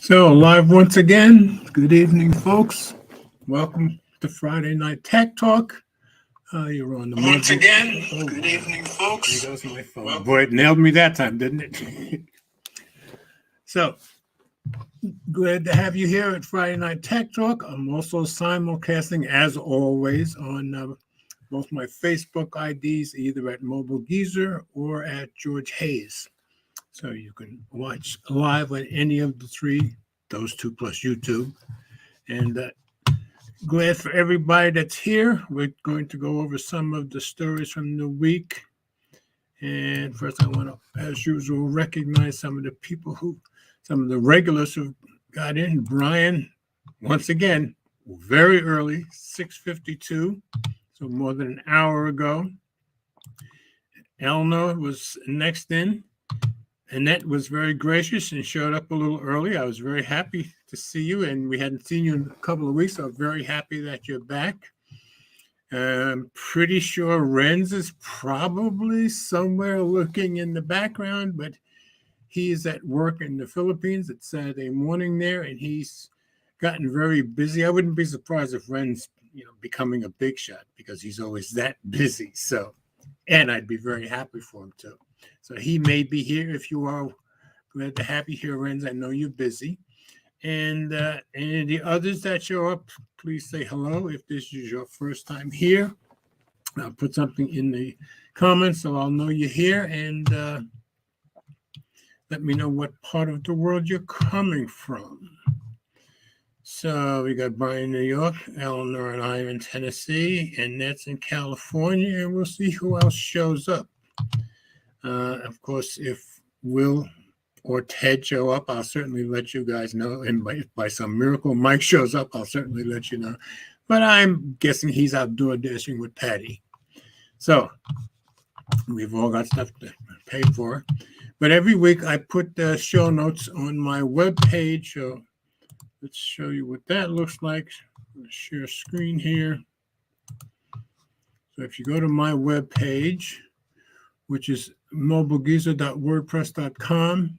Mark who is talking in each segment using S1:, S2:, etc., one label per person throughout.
S1: So, live once again. Good evening, folks. Welcome to Friday Night Tech Talk. You're on the
S2: Once
S1: Mobile.
S2: again,
S1: Oh,
S2: good evening, folks.
S1: there goes my phone.
S2: Welcome.
S1: Boy, it nailed me that time, didn't it? So, glad to have you here at Friday Night Tech Talk. I'm also simulcasting, as always, on both my Facebook IDs, either at Mobile Geezer or at George Hayes. So you can watch live on any of the three, those two plus YouTube. And glad for everybody that's here. We're going to go over some of the stories from the week. And first, I want to, as usual, recognize some of the regulars who got in. Brian, once again, very early, 6:52, so more than an hour ago. Eleanor was next in. Annette was very gracious and showed up a little early. I was very happy to see you, and we hadn't seen you in a couple of weeks, so I'm very happy that you're back. I'm pretty sure Renz is probably somewhere looking in the background, but he's at work in the Philippines. It's Saturday morning there, and he's gotten very busy. I wouldn't be surprised if Ren's, becoming a big shot because he's always that busy. So, and I'd be very happy for him too. So he may be here. If you are, glad to have you here, Renz. I know you're busy. And any of the others that show up, please say hello. If this is your first time here, I'll put something in the comments so I'll know you're here. And let me know what part of the world you're coming from. So we got Brian in New York, Eleanor and I are in Tennessee, and Ned's in California, and we'll see who else shows up. Of course, if Will or Ted show up, I'll certainly let you guys know. And by some miracle Mike shows up, I'll certainly let you know. But I'm guessing he's outdoor dashing with Patty. So we've all got stuff to pay for. But every week I put the show notes on my webpage. So let's show you what that looks like. I'm going to share screen here. So if you go to my webpage, which is mobilegeezer.wordpress.com,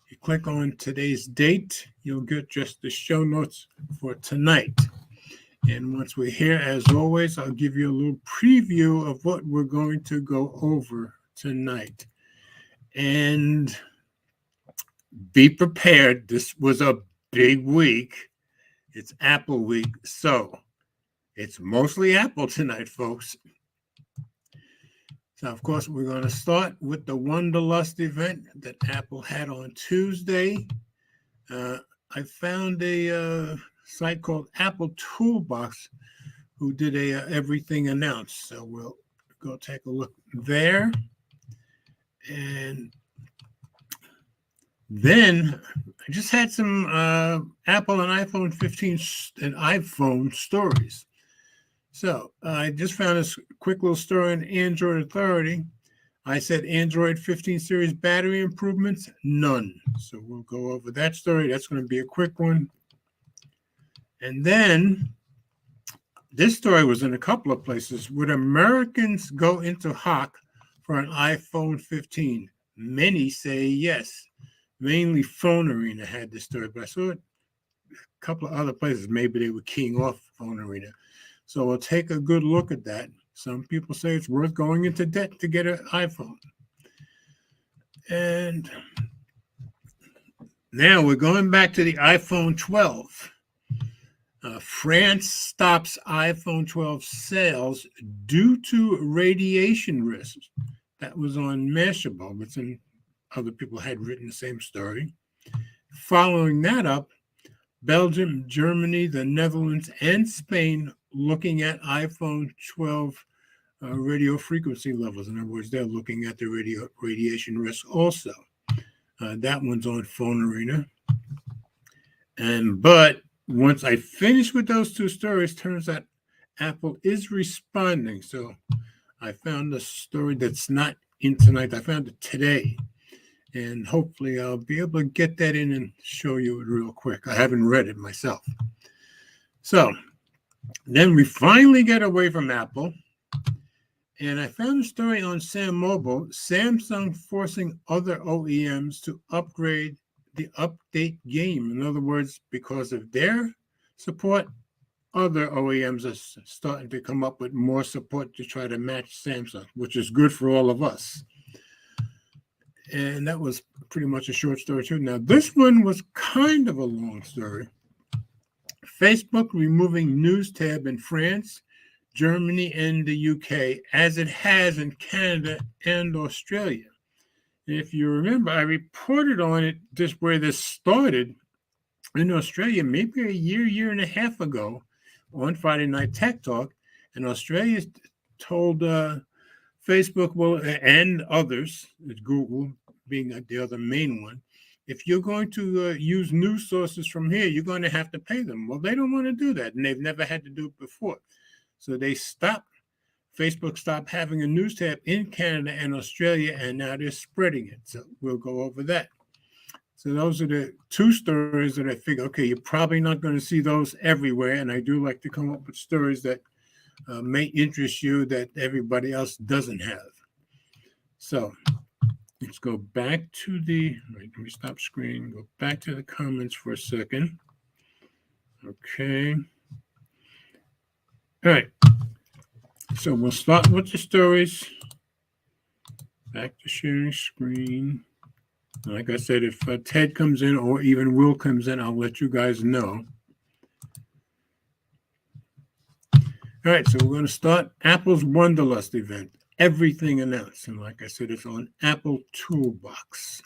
S1: you click on today's date, you'll get just the show notes for tonight. And once we're here, as always, I'll give you a little preview of what we're going to go over tonight. And be prepared. This was a big week. It's Apple week, so it's mostly Apple tonight, folks. So, of course, we're going to start with the Wonderlust event that Apple had on Tuesday. I found a site called Apple Toolbox who did a everything announced. So we'll go take a look there. And then I just had some Apple and iPhone 15 and iPhone stories. So I just found this quick little story on Android Authority. I said Android 15 series battery improvements, none. So we'll go over that story. That's going to be a quick one. And then this story was in a couple of places. Would Americans go into hock for an iPhone 15? Many say yes. Mainly Phone Arena had this story, but I saw it a couple of other places. Maybe they were keying off Phone Arena. So we'll take a good look at that. Some people say it's worth going into debt to get an iPhone. And now we're going back to the iPhone 12. France stops iPhone 12 sales due to radiation risks. That was on Mashable, but some other people had written the same story. Following that up, Belgium, Germany, the Netherlands, and Spain looking at iPhone 12 radio frequency levels. In other words, they're looking at the radiation risk also. That one's on Phone Arena. But once I finish with those two stories, turns out Apple is responding. So I found a story that's not in tonight. I found it today. And hopefully I'll be able to get that in and show you it real quick. I haven't read it myself. So then we finally get away from Apple. And I found a story on Sam Mobile, Samsung forcing other OEMs to upgrade the update game. In other words, because of their support, other OEMs are starting to come up with more support to try to match Samsung, which is good for all of us. And that was pretty much a short story too. Now, this one was kind of a long story. Facebook removing News tab in France, Germany, and the UK, as it has in Canada and Australia. And if you remember, I reported on it just where this started in Australia, maybe a year and a half ago on Friday Night Tech Talk. And Australia told Facebook, well, and others, Google being the other main one, if you're going to use news sources from here, you're going to have to pay them. Well, they don't want to do that, and they've never had to do it before. So Facebook stopped having a news tab in Canada and Australia, and now they're spreading it. So we'll go over that. So those are the two stories that I figure, okay, you're probably not going to see those everywhere, and I do like to come up with stories that may interest you that everybody else doesn't have. So let's go back to let me stop screen, go back to the comments for a second. Okay. All right. So we'll start with the stories. Back to sharing screen. Like I said, if Ted comes in or even Will comes in, I'll let you guys know. All right, so we're going to start Apple's Wonderlust event. Everything announced. And like I said, it's on Apple Toolbox.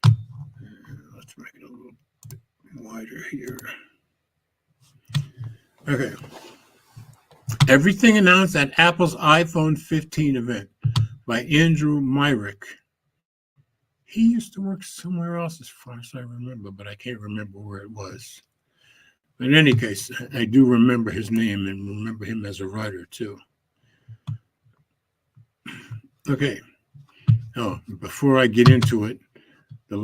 S1: Let's make it a little bit wider here. Okay. Everything announced at Apple's iPhone 15 event by Andrew Myrick. He used to work somewhere else as far as I remember, but I can't remember where it was. But in any case, I do remember his name and remember him as a writer too. Okay. Oh, before I get into it, the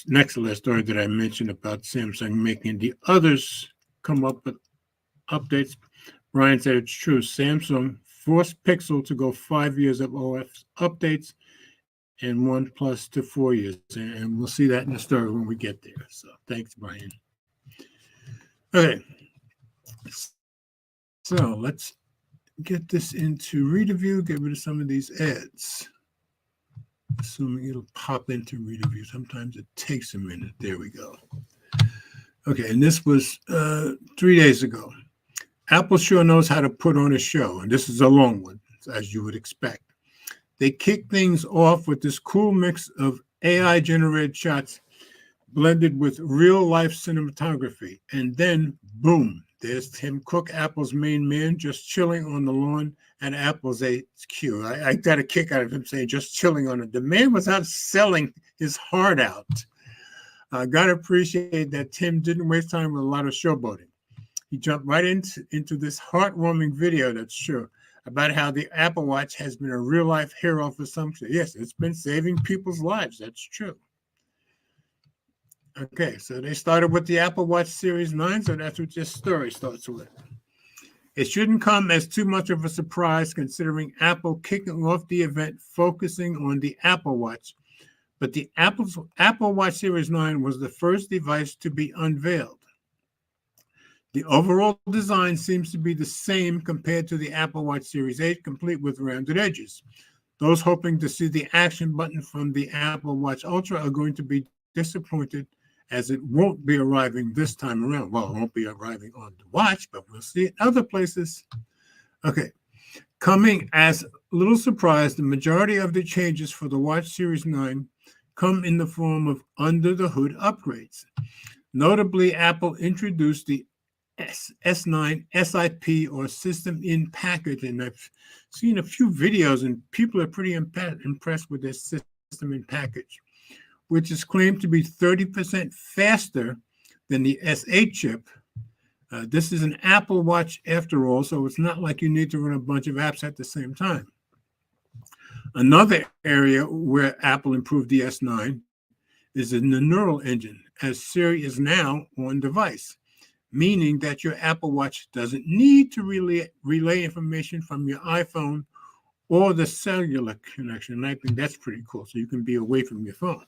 S1: next last story that I mentioned about Samsung making the others come up with updates. Brian said it's true. Samsung forced Pixel to go 5 years of OS updates and OnePlus to 4 years. And we'll see that in the story when we get there. So thanks, Brian. Okay. So let's get this into Reader View, get rid of some of these ads. Assuming it'll pop into Reader View. Sometimes it takes a minute. There we go. Okay, and this was 3 days ago. Apple sure knows how to put on a show, and this is a long one, as you would expect. They kick things off with this cool mix of AI-generated shots blended with real-life cinematography, and then, boom, there's Tim Cook, Apple's main man, just chilling on the lawn at Apple's HQ. I got a kick out of him saying just chilling on it. The man was out selling his heart out. Got to appreciate that Tim didn't waste time with a lot of showboating. He jumped right into this heartwarming video, that's true, about how the Apple Watch has been a real-life hero for some. Yes, it's been saving people's lives. That's true. Okay, so they started with the Apple Watch Series 9, so that's what this story starts with. It shouldn't come as too much of a surprise considering Apple kicking off the event focusing on the Apple Watch. But the Apple Watch Series 9 was the first device to be unveiled. The overall design seems to be the same compared to the Apple Watch Series 8, complete with rounded edges. Those hoping to see the action button from the Apple Watch Ultra are going to be disappointed, as it won't be arriving this time around. Well, it won't be arriving on the watch, but we'll see it other places. Okay. Coming as a little surprise, the majority of the changes for the Watch Series 9 come in the form of under-the-hood upgrades. Notably, Apple introduced the S9 SIP, or System in Package, and I've seen a few videos, and people are pretty impressed with this System in Package, which is claimed to be 30% faster than the S8 chip. This is an Apple Watch after all, so it's not like you need to run a bunch of apps at the same time. Another area where Apple improved the S9 is in the neural engine, as Siri is now on device, meaning that your Apple Watch doesn't need to relay information from your iPhone or the cellular connection. And I think that's pretty cool, so you can be away from your phone.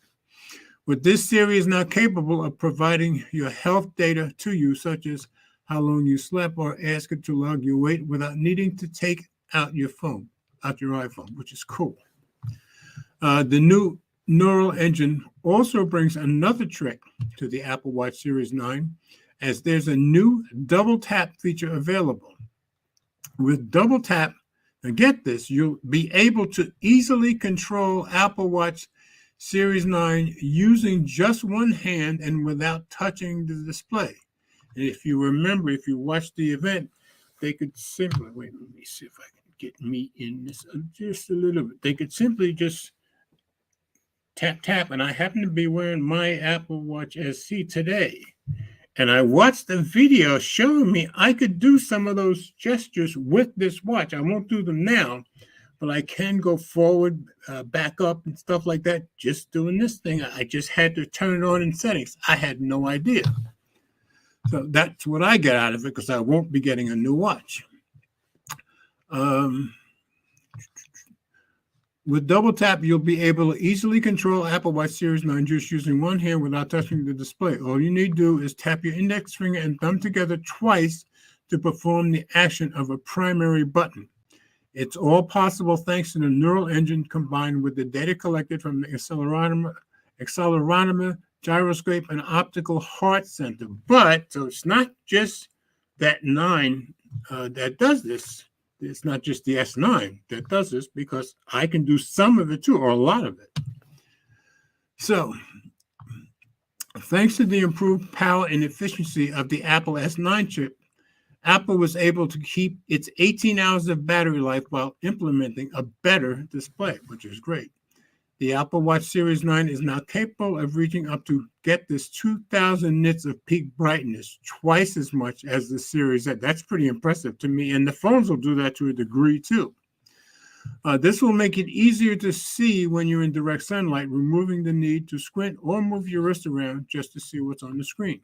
S1: With this series is now capable of providing your health data to you, such as how long you slept, or ask it to log your weight without needing to take out your iPhone, which is cool. The new neural engine also brings another trick to the Apple Watch Series 9, as there's a new double tap feature available. With double tap, now get this, you'll be able to easily control Apple Watch Series 9 using just one hand and without touching the display. And if you remember, if you watched the event, they could simply, wait, let me see if I can get me in this just a little bit. They could simply just tap, and I happen to be wearing my Apple Watch SE today. And I watched the video showing me I could do some of those gestures with this watch. I won't do them now, but I can go forward, back up, and stuff like that, just doing this thing. I just had to turn it on in settings. I had no idea. So that's what I get out of it, because I won't be getting a new watch. With double tap, you'll be able to easily control Apple Watch Series 9 just using one hand without touching the display. All you need to do is tap your index finger and thumb together twice to perform the action of a primary button. It's all possible thanks to the neural engine combined with the data collected from the accelerometer, gyroscope, and optical heart center. But, so it's not just that 9 that does this. It's not just the S9 that does this, because I can do some of it too, or a lot of it. So, thanks to the improved power and efficiency of the Apple S9 chip, Apple was able to keep its 18 hours of battery life while implementing a better display, which is great. The Apple Watch Series 9 is now capable of reaching up to, get this, 2,000 nits of peak brightness, twice as much as the Series 8. That's pretty impressive to me, and the phones will do that to a degree too. This will make it easier to see when you're in direct sunlight, removing the need to squint or move your wrist around just to see what's on the screen.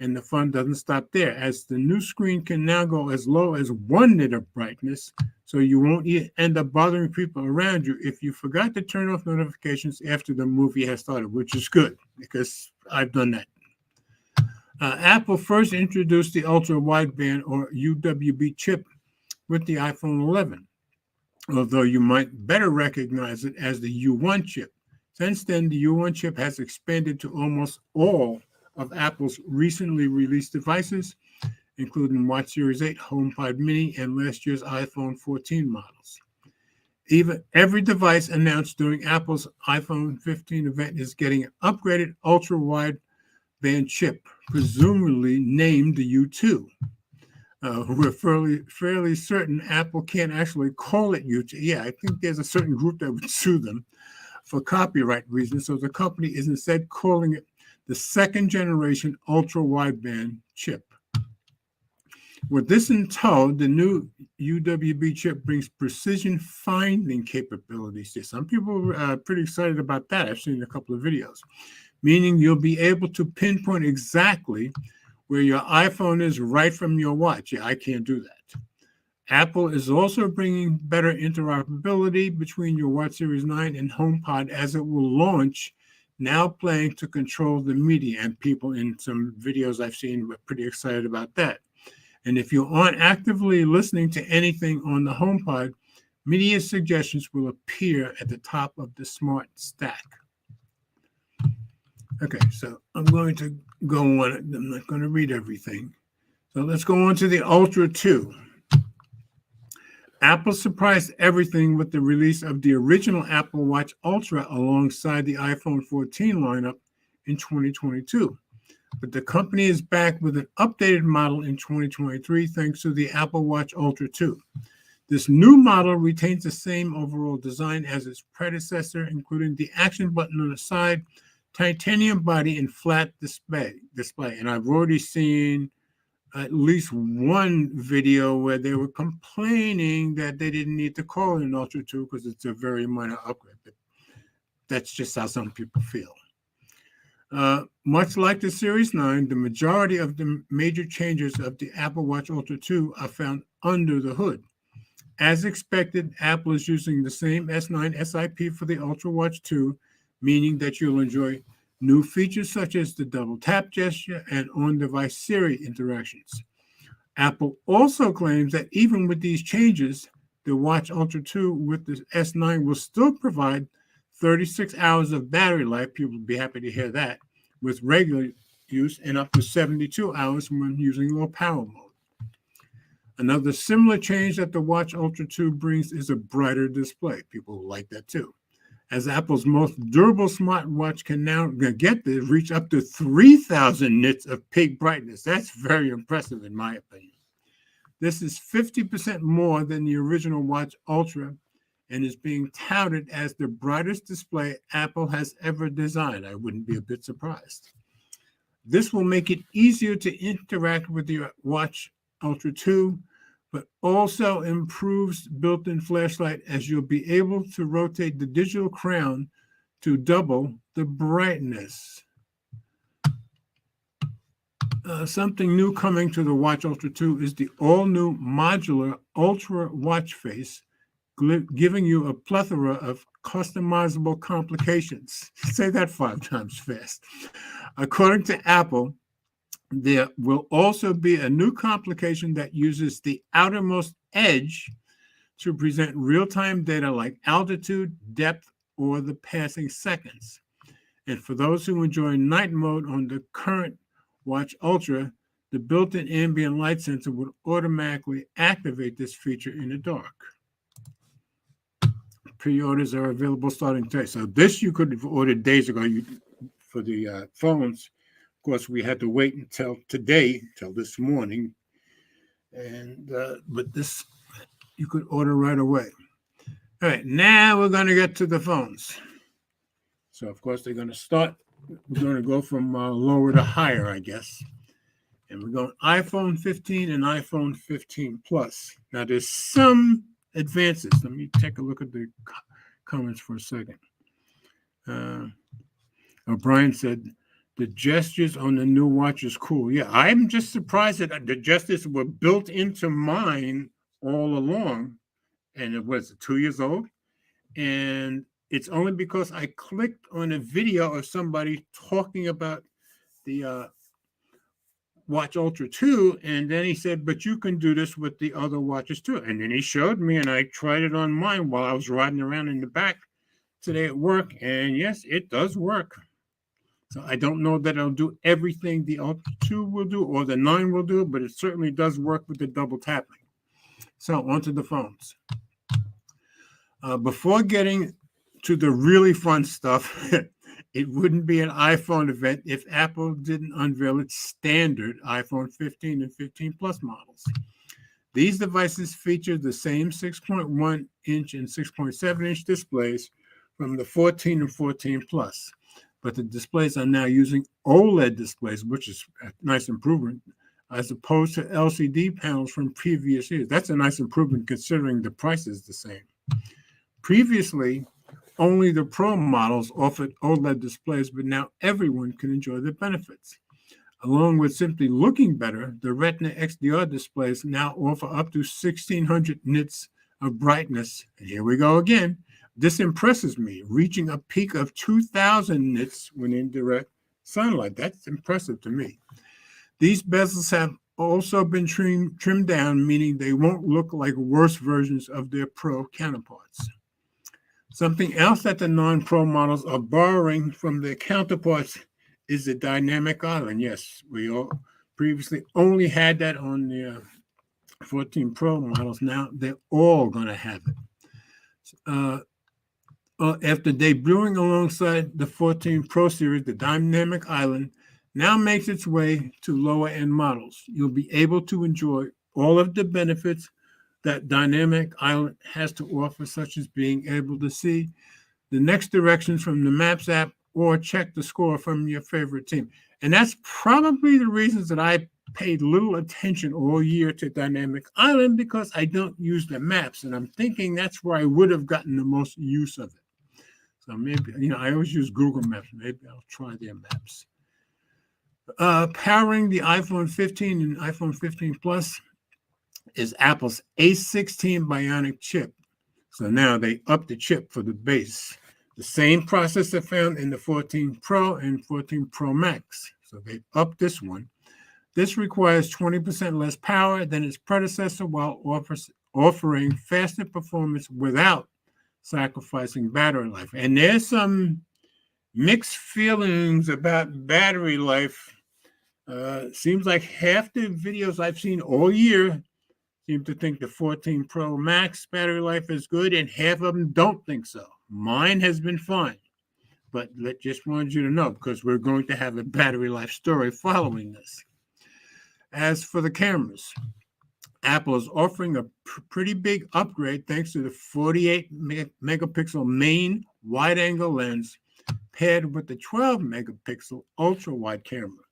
S1: And the fun doesn't stop there, as the new screen can now go as low as 1 nit of brightness, so you won't end up bothering people around you if you forgot to turn off notifications after the movie has started, which is good, because I've done that. Apple first introduced the ultra-wideband, or UWB chip, with the iPhone 11, although you might better recognize it as the U1 chip. Since then, the U1 chip has expanded to almost all of Apple's recently released devices, including Watch Series 8, HomePod Mini, and last year's iPhone 14 models. Every device announced during Apple's iPhone 15 event is getting an upgraded ultra-wideband chip, presumably named the U2. We're fairly certain Apple can't actually call it U2. Yeah, I think there's a certain group that would sue them for copyright reasons, so the company is instead calling it the second generation ultra-wideband chip. With this in tow, the new UWB chip brings precision finding capabilities. Some people are pretty excited about that. I've seen a couple of videos, meaning you'll be able to pinpoint exactly where your iPhone is right from your watch. Yeah, I can't do that. Apple is also bringing better interoperability between your Watch Series 9 and HomePod, as it will launch Now Playing to control the media. And people in some videos I've seen were pretty excited about that. And if you aren't actively listening to anything on the HomePod, media suggestions will appear at the top of the Smart Stack. Okay, so I'm going to go on. I'm not going to read everything. So let's go on to the Ultra 2. Apple surprised everything with the release of the original Apple Watch Ultra alongside the iPhone 14 lineup in 2022. But the company is back with an updated model in 2023 thanks to the Apple Watch Ultra 2. This new model retains the same overall design as its predecessor, including the action button on the side, titanium body, and flat display. And I've already seen at least one video where they were complaining that they didn't need to call it an Ultra 2 because it's a very minor upgrade. But that's just how some people feel. Much like the Series 9, the majority of the major changes of the Apple Watch Ultra 2 are found under the hood. As expected, Apple is using the same S9 SiP for the Ultra Watch 2, meaning that you'll enjoy New features such as the double tap gesture and on-device Siri interactions. Apple also claims that even with these changes, the Watch Ultra 2 with the S9 will still provide 36 hours of battery life. People will be happy to hear that with regular use, and up to 72 hours when using low power mode. Another similar change that the Watch Ultra 2 brings is a brighter display. People like that too, as Apple's most durable smartwatch can now reach up to 3,000 nits of peak brightness. That's very impressive in my opinion. This is 50% more than the original Watch Ultra and is being touted as the brightest display Apple has ever designed. I wouldn't be a bit surprised. This will make it easier to interact with your Watch Ultra 2, but also improves built-in flashlight, as you'll be able to rotate the digital crown to double the brightness. Something new coming to the Watch Ultra 2 is the all-new modular Ultra watch face, giving you a plethora of customizable complications. Say that 5 times fast. According to Apple, there will also be a new complication that uses the outermost edge to present real-time data like altitude, depth, or the passing seconds. And for those who enjoy night mode on the current Watch Ultra, the built-in ambient light sensor would automatically activate this feature in the dark. Pre-orders are available starting today. So this you could have ordered days ago for the phones. Of course, we had to wait until today, till this morning. And but this you could order right away. All right, now we're going to get to the phones. So, of course, they're going to start. We're going to go from lower to higher, I guess. And we're going iPhone 15 and iPhone 15 Plus. Now, there's some advances. Let me take a look at the comments for a second. Brian said, the gestures on the new watch is cool. Yeah, I'm just surprised that the gestures were built into mine all along. And it was 2 years old. And it's only because I clicked on a video of somebody talking about the Watch Ultra 2. And then he said, but you can do this with the other watches too. And then he showed me, and I tried it on mine while I was riding around in the back today at work. And yes, it does work. So I don't know that it'll do everything the Ultra 2 will do or the 9 will do, but it certainly does work with the double tapping. So onto the phones. Before getting to the really fun stuff, it wouldn't be an iPhone event if Apple didn't unveil its standard iPhone 15 and 15 Plus models. These devices feature the same 6.1-inch and 6.7-inch displays from the 14 and 14 Plus. But the displays are now using OLED displays, which is a nice improvement, as opposed to LCD panels from previous years. That's a nice improvement considering the price is the same. Previously, only the Pro models offered OLED displays, but now everyone can enjoy the benefits. Along with simply looking better, the Retina XDR displays now offer up to 1,600 nits of brightness. And here we go again. This impresses me, reaching a peak of 2,000 nits when in direct sunlight. That's impressive to me. These bezels have also been trimmed down, meaning they won't look like worse versions of their Pro counterparts. Something else that the non-Pro models are borrowing from their counterparts is the dynamic island. Yes, we all previously only had that on the 14 Pro models. Now they're all going to have it. After debuting alongside the 14 Pro series, the dynamic island now makes its way to lower-end models. You'll be able to enjoy all of the benefits that Dynamic Island has to offer, such as being able to see the next directions from the Maps app or check the score from your favorite team. And that's probably the reasons that I paid little attention all year to Dynamic Island, because I don't use the maps, and I'm thinking that's where I would have gotten the most use of it. So maybe, I always use Google Maps. Maybe I'll try their maps. Powering the iPhone 15 and iPhone 15 Plus is Apple's A16 Bionic chip. So now they upped the chip for the base. The same processor found in the 14 Pro and 14 Pro Max. So they upped this one. This requires 20% less power than its predecessor while offering faster performance without sacrificing battery life. And there's some mixed feelings about battery life. Seems like half the videos I've seen all year seem to think the 14 Pro Max battery life is good, and half of them don't think so. Mine has been fine, but just wanted you to know because we're going to have a battery life story following this. As for the cameras, Apple is offering a pretty big upgrade thanks to the 48 megapixel main wide-angle lens paired with the 12 megapixel ultra-wide camera.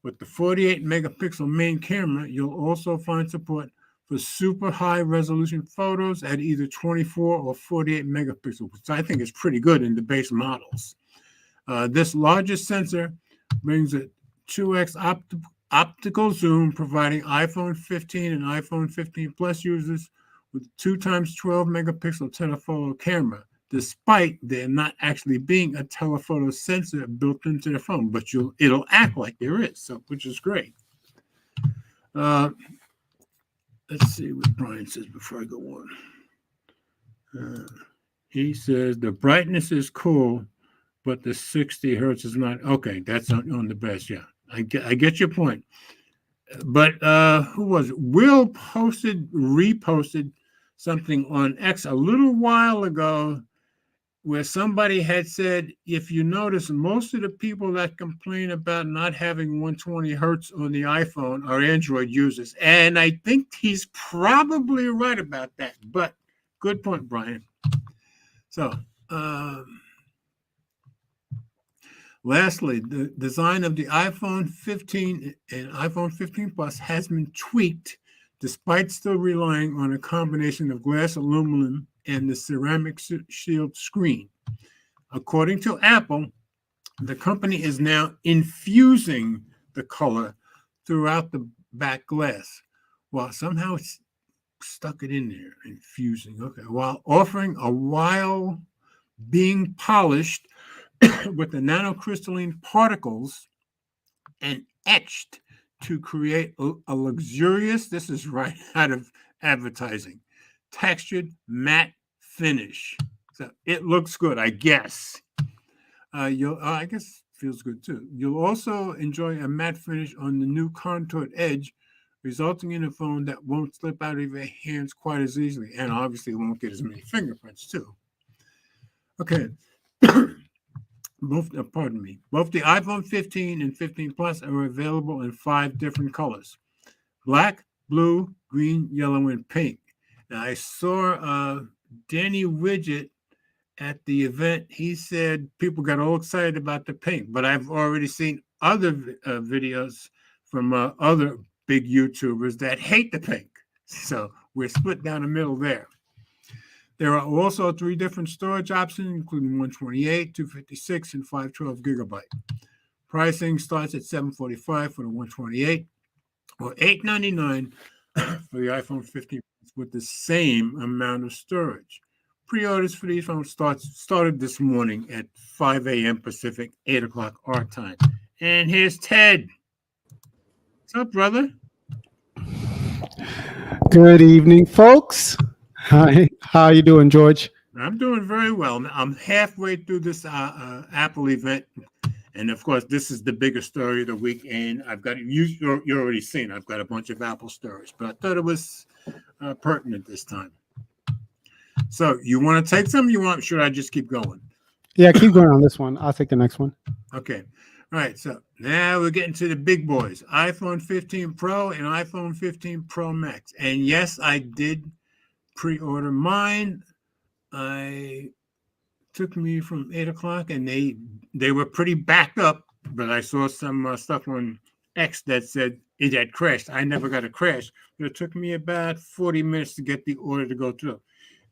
S1: With the 48 megapixel main camera, you'll also find support for super high resolution photos at either 24 or 48 megapixels, which I think is pretty good in the base models. This larger sensor brings a 2x optical zoom, providing iPhone 15 and iPhone 15 Plus users with 2x 12 megapixel telephoto camera, despite there not actually being a telephoto sensor built into the phone, but it'll act like there is, so which is great. Let's see what Brian says before I go on. He says the brightness is cool, but the 60 hertz is not. Okay, that's on the best. Yeah, I get your point. But who was it? Will reposted something on X a little while ago where somebody had said, if you notice, most of the people that complain about not having 120 hertz on the iPhone are Android users. And I think he's probably right about that. But good point, Brian. So, lastly, the design of the iPhone 15 and iPhone 15 Plus has been tweaked despite still relying on a combination of glass aluminum and the ceramic shield screen. According to Apple, the company is now infusing the color throughout the back glass. Well, somehow it's stuck it in there, infusing. Okay, while being polished with the nanocrystalline particles and etched to create a luxurious, this is right out of advertising, textured matte finish. So it looks good, I guess. I guess feels good too. You'll also enjoy a matte finish on the new contoured edge, resulting in a phone that won't slip out of your hands quite as easily, and obviously won't get as many fingerprints too. Okay. Both the iPhone 15 and 15 Plus are available in 5 different colors: black, blue, green, yellow, and pink. Now, I saw Danny Widget at the event. He said people got all excited about the pink, but I've already seen other videos from other big YouTubers that hate the pink. So we're split down the middle there. There are also 3 different storage options, including 128, 256, and 512 gigabyte. Pricing starts at $745 for the 128 or $899 for the iPhone 15 with the same amount of storage. Pre-orders for these phones started this morning at 5 a.m. Pacific, 8 o'clock our time. And here's Ted. What's up, brother?
S2: Good evening, folks. Hi, how are you doing, George?
S1: I'm doing very well. I'm halfway through this Apple event, and of course, this is the biggest story of the week. And I've got you're already seen. I've got a bunch of Apple stories, but I thought it was pertinent this time. So, you want to take some? Should I just keep going?
S2: Yeah, keep going on this one. I'll take the next one.
S1: Okay. All right. So now we're getting to the big boys: iPhone 15 Pro and iPhone 15 Pro Max. And yes, I did pre-order mine. I took me from 8 o'clock, and they were pretty backed up. But I saw some stuff on X that said it had crashed. I never got a crash, but it took me about 40 minutes to get the order to go through.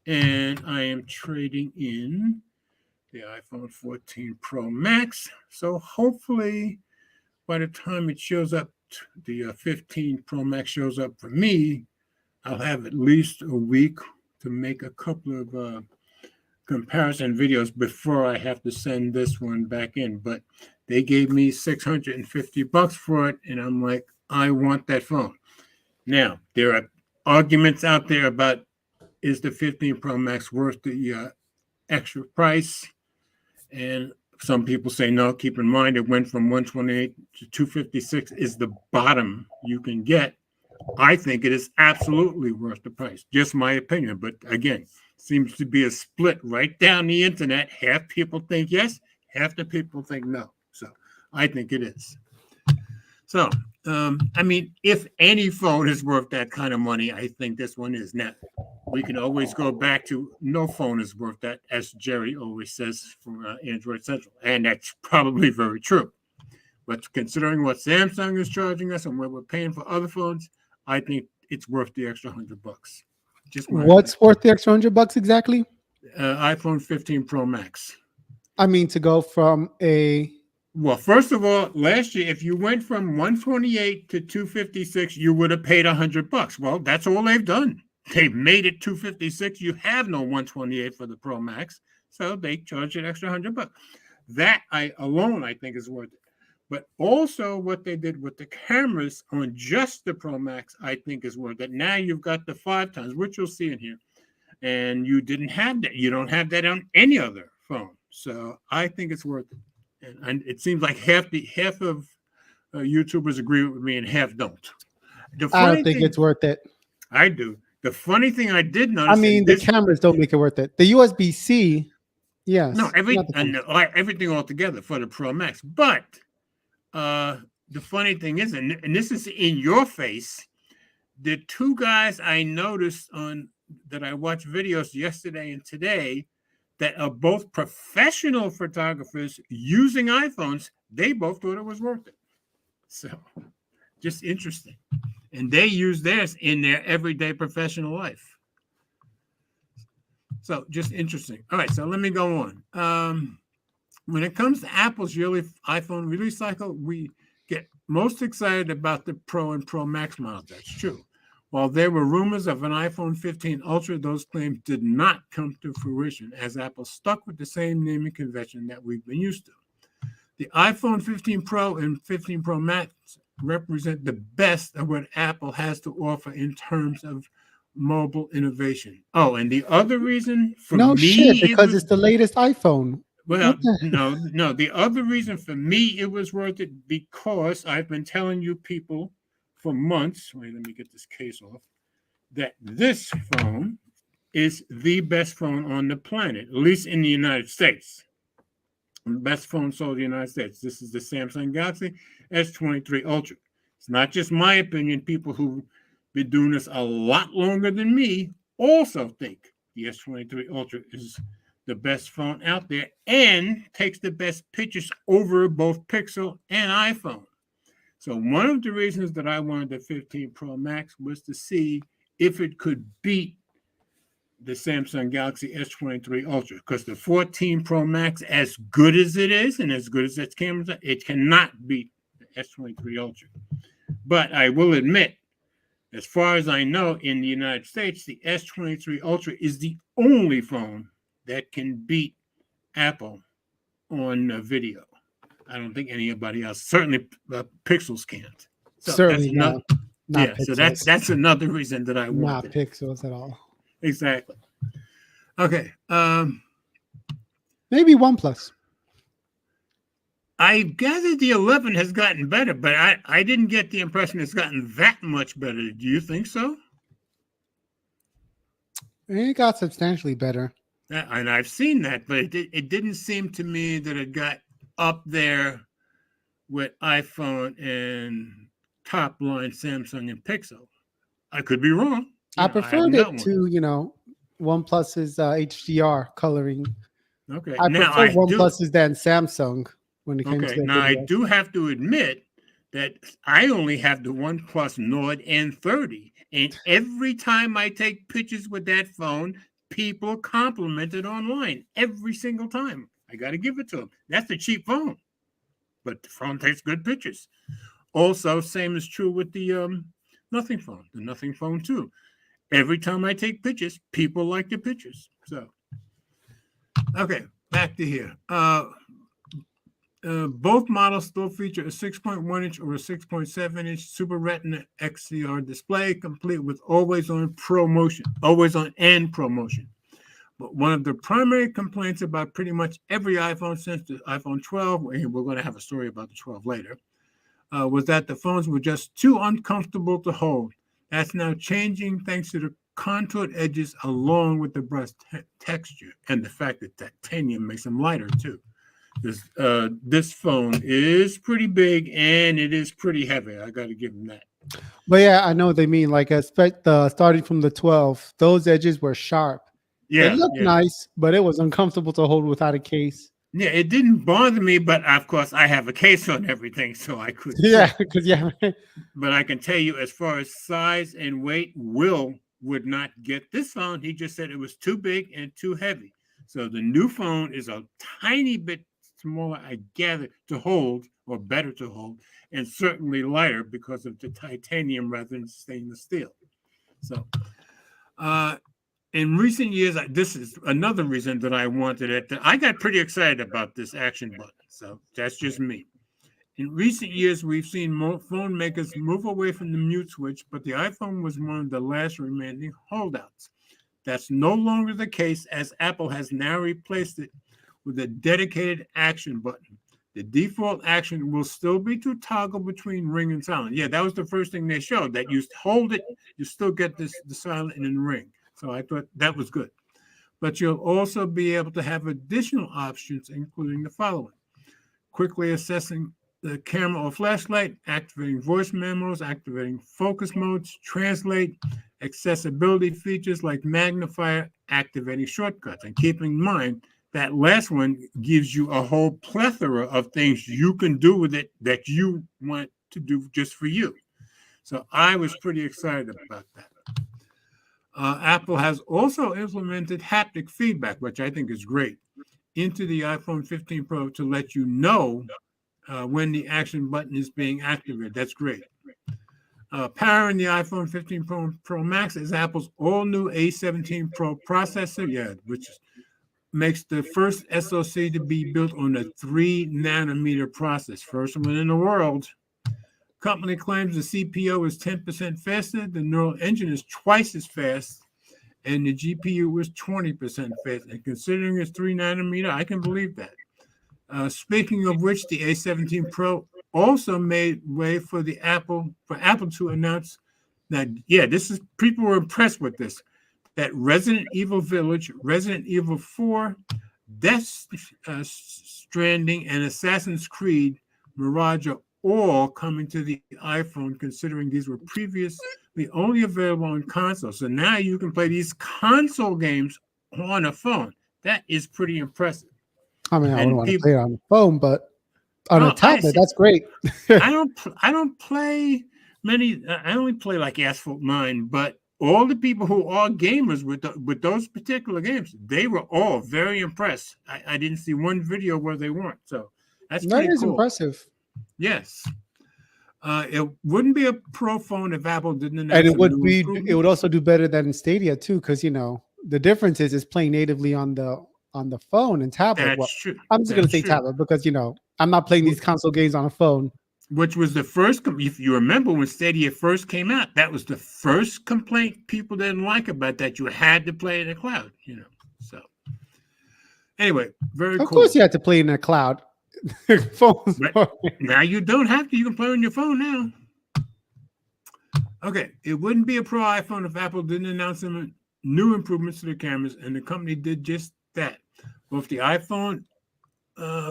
S1: And I am trading in the iPhone 14 Pro Max. So hopefully, by the time it shows up, the 15 Pro Max shows up for me, I'll have at least a week to make a couple of comparison videos before I have to send this one back in. But they gave me $650 for it, and I'm like, I want that phone. Now, there are arguments out there about, is the 15 Pro Max worth the extra price? And some people say no. Keep in mind, it went from 128 to 256 is the bottom you can get. I think it is absolutely worth the price. Just my opinion. But again, seems to be a split right down the internet. Half people think yes, half the people think no. So I think it is. So, I mean, if any phone is worth that kind of money, I think this one is. Now, we can always go back to no phone is worth that, as Jerry always says from Android Central. And that's probably very true. But considering what Samsung is charging us and what we're paying for other phones, I think it's worth the extra $100. Just
S2: What's worth the extra $100 exactly?
S1: iPhone 15 Pro Max.
S2: I mean, to go from a
S1: Well, first of all, last year, if you went from 128 to 256, you would have paid $100. Well, that's all they've done. They've made it 256. You have no 128 for the Pro Max, so they charge an extra $100. That I think is worth it. But also what they did with the cameras on just the Pro Max, I think is worth it. Now you've got the 5 times, which you'll see in here, and you didn't have that. You don't have that on any other phone. So I think it's worth it. And it seems like half of YouTubers agree with me and half don't.
S2: I don't think it's worth it.
S1: I do. The funny thing I did notice.
S2: I mean, the cameras don't make it worth it. The USB-C, yes.
S1: No, everything altogether for the Pro Max. But the funny thing is, and this is in your face, the two guys I noticed that I watched videos yesterday and today that are both professional photographers using iPhones, they both thought it was worth it. So just interesting. And they use theirs in their everyday professional life. So just interesting. All right, so let me go on. When it comes to Apple's yearly iPhone release cycle, we get most excited about the Pro and Pro Max models. That's true. While there were rumors of an iPhone 15 Ultra, those claims did not come to fruition, as Apple stuck with the same naming convention that we've been used to. The iPhone 15 Pro and 15 Pro Max represent the best of what Apple has to offer in terms of mobile innovation. Oh, and the other reason for
S2: because it's the latest iPhone.
S1: Well, no. The other reason for me it was worth it because I've been telling you people for months, wait, let me get this case off, that this phone is the best phone on the planet, at least in the United States. The best phone sold in the United States. This is the Samsung Galaxy S23 Ultra. It's not just my opinion. People who've been doing this a lot longer than me also think the S23 Ultra is the best phone out there and takes the best pictures over both Pixel and iPhone. So one of the reasons that I wanted the 15 Pro Max was to see if it could beat the Samsung Galaxy S23 Ultra, because the 14 Pro Max, as good as it is and as good as its cameras are, it cannot beat the S23 Ultra. But I will admit, as far as I know, in the United States, the S23 Ultra is the only phone that can beat Apple on video. I don't think anybody else. Certainly, Pixels can't. So
S2: certainly not.
S1: So that's another reason that I want
S2: not Pixels at all.
S1: Exactly. Okay.
S2: Maybe OnePlus.
S1: I gather the 11 has gotten better, but I didn't get the impression it's gotten that much better. Do you think so?
S2: It got substantially better.
S1: And I've seen that, but it didn't seem to me that it got up there with iPhone and top line Samsung and Pixel. I could be wrong.
S2: I preferred it to, OnePlus's HDR coloring.
S1: Okay.
S2: I prefer OnePlus's than Samsung when it comes to
S1: now I do have to admit that I only have the OnePlus Nord N30, and every time I take pictures with that phone, people compliment it online every single time. I got to give it to them. That's a cheap phone, but the phone takes good pictures. Also, same is true with the Nothing phone, the Nothing phone too. Every time I take pictures, people like the pictures. So Okay, back to here. Both models still feature a 6.1-inch or a 6.7-inch Super Retina XCR display, complete with always-on ProMotion, always-on and ProMotion. But one of the primary complaints about pretty much every iPhone since the iPhone 12, and we're going to have a story about the 12 later, was that the phones were just too uncomfortable to hold. That's now changing thanks to the contoured edges along with the brush texture and the fact that titanium makes them lighter too. This phone is pretty big and it is pretty heavy. I got to give them that.
S2: But yeah, I know what they mean. Like, starting from the 12, those edges were sharp.
S1: Yeah,
S2: It looked nice, but it was uncomfortable to hold without a case.
S1: Yeah, it didn't bother me, but of course I have a case on everything, so I could.
S2: Yeah, because
S1: But I can tell you, as far as size and weight, Will would not get this phone. He just said it was too big and too heavy. So the new phone is a tiny bit smaller, I gather, to hold, or better to hold, and certainly lighter because of the titanium rather than stainless steel. So, in recent years, this is another reason that I wanted it. I got pretty excited about this action button. So that's just me. In recent years, we've seen phone makers move away from the mute switch, but the iPhone was one of the last remaining holdouts. That's no longer the case, as Apple has now replaced it with a dedicated action button. The default action will still be to toggle between ring and silent. Yeah, that was the first thing they showed, that you hold it, you still get the silent and then ring. So I thought that was good. But you'll also be able to have additional options, including the following: quickly assessing the camera or flashlight, activating voice memos, activating focus modes, translate, accessibility features like magnifier, activating shortcuts. And keep in mind, that last one gives you a whole plethora of things you can do with it that you want to do just for you. So I was pretty excited about that. Apple has also implemented haptic feedback, which I think is great, into the iPhone 15 Pro to let you know when the action button is being activated. That's great. Powering the iPhone 15 Pro Max is Apple's all-new A17 Pro processor, which makes the first SoC to be built on a 3-nanometer process, first one in the world. Company claims the CPU is 10% faster, the neural engine is twice as fast, and the GPU is 20% faster. And considering it's 3-nanometer, I can believe that. Speaking of which, the A17 Pro also made way for Apple to announce that, people were impressed with this, that Resident Evil Village, Resident Evil 4, Death Stranding, and Assassin's Creed Mirage are all coming to the iPhone, considering these were previously only available on console. So now you can play these console games on a phone. That is pretty impressive.
S2: I mean, I wouldn't want to play it on the phone, but on a tablet, that's great.
S1: I don't play many. I only play like Asphalt 9, but all the people who are gamers with those particular games, they were all very impressed. I didn't see one video where they weren't. So that's pretty cool.
S2: Impressive.
S1: Yes. It wouldn't be a Pro phone if Apple didn't announce.
S2: And it would also do better than Stadia too, because the difference is it's playing natively on the phone and tablet.
S1: That's true.
S2: I'm just going to say tablet because I'm not playing these console games on a phone.
S1: Which was the first, if you remember when Stadia first came out, that was the first complaint people didn't like about that. You had to play in the cloud, So anyway, very cool.
S2: Of course you had to play in the cloud. Phones.
S1: Now you don't have to. You can play on your phone now. Okay, it wouldn't be a Pro iPhone if Apple didn't announce some new improvements to the cameras, and the company did just that. Both the iPhone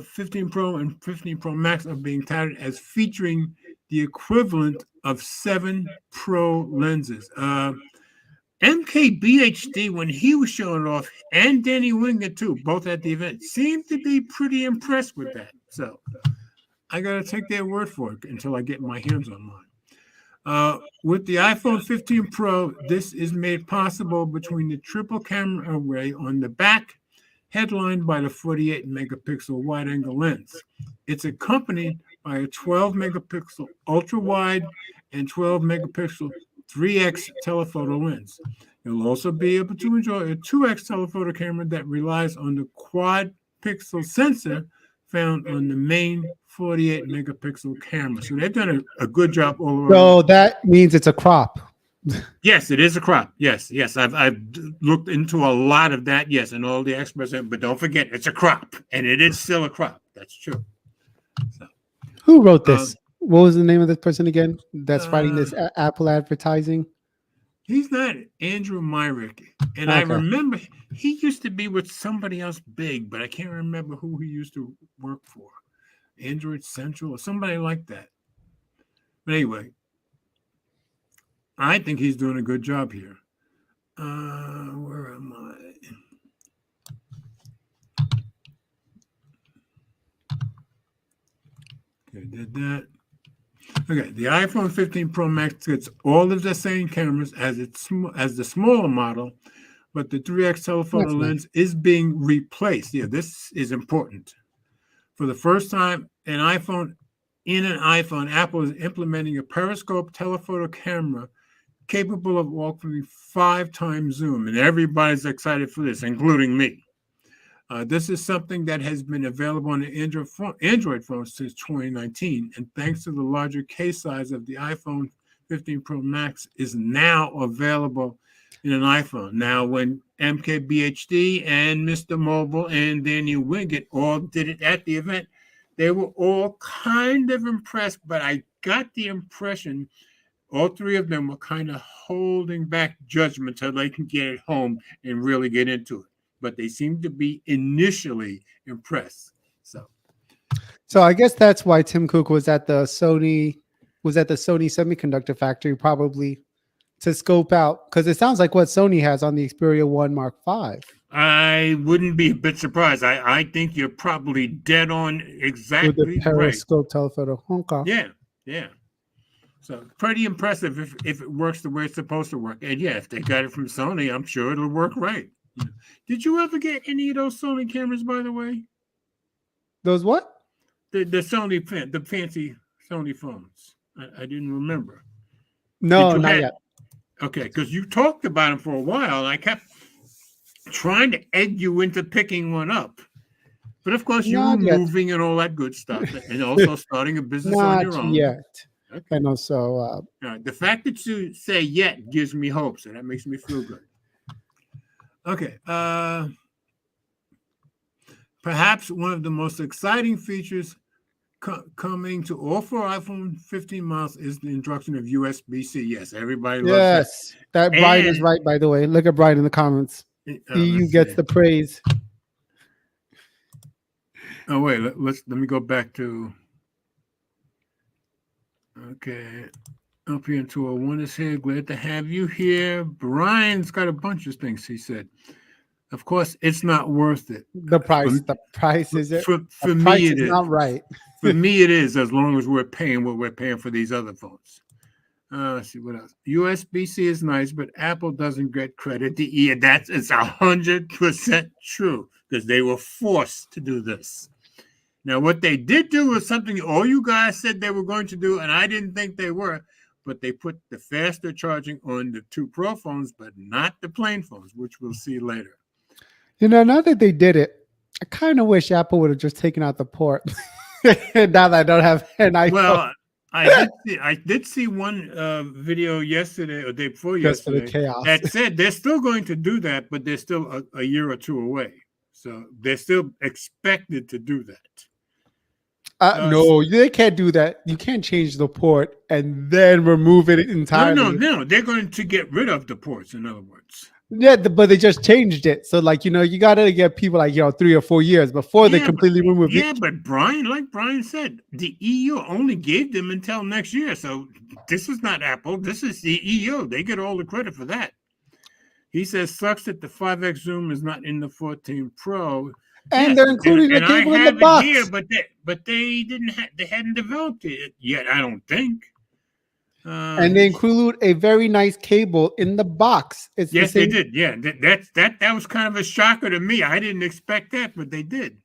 S1: 15 Pro and 15 Pro Max are being touted as featuring the equivalent of 7 Pro lenses. MKBHD, when he was showing it off, and Danny Winger too, both at the event, seemed to be pretty impressed with that. So I got to take their word for it until I get my hands on mine. With the iPhone 15 Pro, this is made possible between the triple camera array on the back, headlined by the 48 megapixel wide angle lens. It's accompanied by a 12 megapixel ultra wide and 12 megapixel 3x telephoto lens. You'll also be able to enjoy a 2x telephoto camera that relies on the quad pixel sensor found on the main 48 megapixel camera. So they've done a good job all around.
S2: So that means it's a crop.
S1: Yes, it is a crop. Yes. I've looked into a lot of that. Yes, and all the experts said, but don't forget, it's a crop, and it is still a crop. That's true. So,
S2: Who wrote this? What was the name of this person again? That's writing this Apple advertising.
S1: He's not Andrew Myrick, and I remember he used to be with somebody else big, but I can't remember who he used to work for. Android Central or somebody like that. But anyway, I think he's doing a good job here. Where am I? Okay, did that. Okay, the iPhone 15 Pro Max gets all of the same cameras as the smaller model, but the 3x telephoto lens is being replaced. Yeah, this is important. For the first time in an iPhone, Apple is implementing a periscope telephoto camera capable of offering 5 times zoom, and everybody's excited for this, including me. This is something that has been available on the Android phones since 2019, and thanks to the larger case size of the iPhone 15 Pro Max is now available in an iPhone. Now, when MKBHD and Mr. Mobile and Daniel Wingate all did it at the event, they were all kind of impressed, but I got the impression all three of them were kind of holding back judgment till they can get it home and really get into it. But they seem to be initially impressed. So
S2: I guess that's why Tim Cook was at the Sony Semiconductor Factory, probably to scope out, because it sounds like what Sony has on the Xperia 1 Mark V.
S1: I wouldn't be a bit surprised. I think you're probably dead on exactly
S2: with the periscope telephoto.
S1: Okay. Yeah. So pretty impressive if it works the way it's supposed to work. And yeah, if they got it from Sony, I'm sure it'll work right. Did you ever get any of those Sony cameras, by the way?
S2: Those what?
S1: The fancy Sony phones. I didn't remember.
S2: No, not yet.
S1: Okay, because you talked about them for a while, and I kept trying to egg you into picking one up. But of course, you were moving and all that good stuff, and also starting a business on your own.
S2: Not yet. Okay. And also,
S1: the fact that you say "yet" gives me hope, so that makes me feel good. Okay. Perhaps one of the most exciting features coming to all 4 iPhone 15 models is the introduction of USB-C. Yes, everybody loves
S2: that. Brian is right, by the way. Look at Brian in the comments. He gets the praise.
S1: Oh wait, let me go back to. Okay, LPN 201 is here. Glad to have you here. Brian's got a bunch of things. He said, "Of course, it's not worth it."
S2: The price is it?
S1: For me, it is
S2: not right.
S1: For me, it is, as long as we're paying what we're paying for these other phones. Let's see what else. USB-C is nice, but Apple doesn't get credit. It's 100% true, because they were forced to do this. Now, what they did do was something all you guys said they were going to do, and I didn't think they were, but they put the faster charging on the 2 Pro phones, but not the plain phones, which we'll see later.
S2: Now that they did it, I kind of wish Apple would have just taken out the port. Now that I don't have an iPhone.
S1: Well, I did see one video yesterday or day before yesterday
S2: for the chaos.
S1: That said they're still going to do that, but they're still a year or 2 away. So they're still expected to do that.
S2: No, they can't do that. You can't change the port and then remove it entirely.
S1: No. They're going to get rid of the ports, in other words.
S2: Yeah, but they just changed it. So, you got to get people 3 or 4 years before they completely remove it.
S1: Yeah, but like Brian said, the EU only gave them until next year. So this is not Apple. This is the EU. They get all the credit for that. He says, sucks that the 5X zoom is not in the 14 Pro.
S2: And they're including the cable in the box.
S1: Here, but they hadn't developed it yet, I don't think.
S2: And they include a very nice cable in the box.
S1: Yes, they did. Yeah, that was kind of a shocker to me. I didn't expect that, but they did.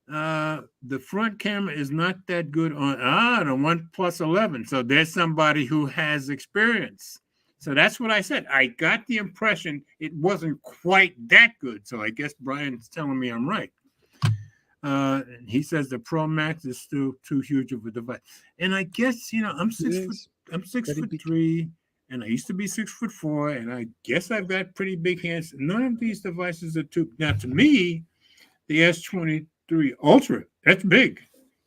S1: The front camera is not that good on the OnePlus 11. So there's somebody who has experience. So that's what I said. I got the impression it wasn't quite that good. So I guess Brian's telling me I'm right. He says the Pro Max is still too huge of a device, and I guess I'm 6'3", and I used to be 6'4", and I guess I've got pretty big hands. None of these devices are too. Now, to me, the S23 Ultra, that's big.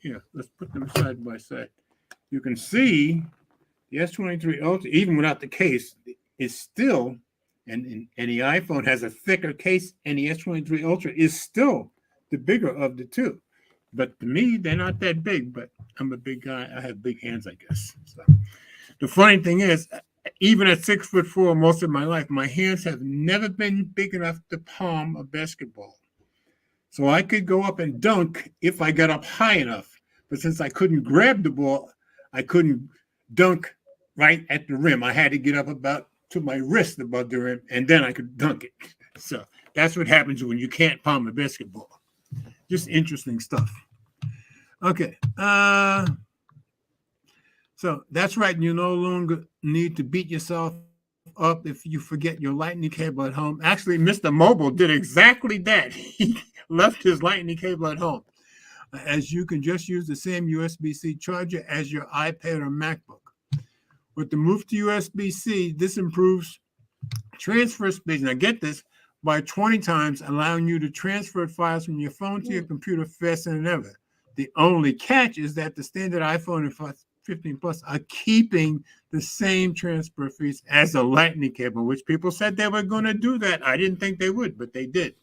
S1: Yeah, let's put them side by side. You can see the S23 Ultra, even without the case, is still, and the iPhone has a thicker case, and the S23 Ultra is still the bigger of the two. But to me, they're not that big, but I'm a big guy. I have big hands, I guess. So the funny thing is, even at 6'4", most of my life, my hands have never been big enough to palm a basketball. So I could go up and dunk if I got up high enough. But since I couldn't grab the ball, I couldn't dunk right at the rim. I had to get up about to my wrist above the rim, and then I could dunk it. So that's what happens when you can't palm a basketball. Just interesting stuff. Okay. So that's right. You no longer need to beat yourself up if you forget your lightning cable at home. Actually, Mr. Mobile did exactly that. He left his lightning cable at home, as you can just use the same USB-C charger as your iPad or MacBook. With the move to USB-C, this improves transfer speed. Now get this, by 20 times, allowing you to transfer files from your phone to your computer faster than ever. The only catch is that the standard iPhone and 15 Plus are keeping the same transfer fees as a lightning cable, which people said they were going to do that. I didn't think they would, but they did.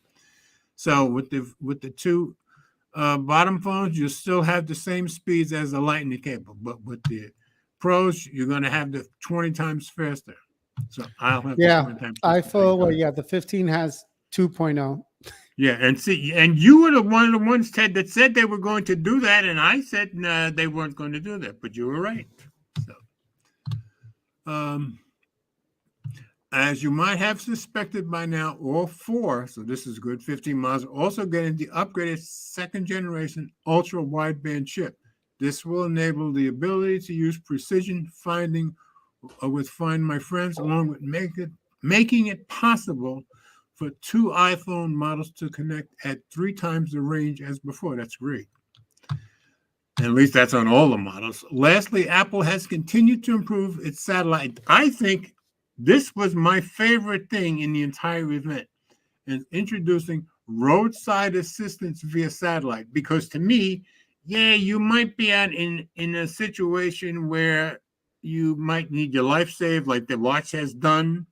S1: So with the two bottom phones, you still have the same speeds as a lightning cable, but with the Pros, you're going to have the 20 times faster. So I'll have
S2: Yeah,
S1: 20 times
S2: iPhone. Well, yeah, the 15 has 2.0.
S1: Yeah, and see, and you were one of the ones, Ted, that said they were going to do that, and I said nah, they weren't going to do that, but you were right. So, as you might have suspected by now, all four, so this is good, 15 miles, are also getting the upgraded second generation ultra wideband chip. This will enable the ability to use precision finding with Find My Friends, along with making it possible for two iPhone models to connect at 3 times the range as before. That's great. And at least that's on all the models. Lastly, Apple has continued to improve its satellite. I think this was my favorite thing in the entire event, and introducing roadside assistance via satellite. Because to me, yeah, you might be out in a situation where you might need your life saved, like the watch has done.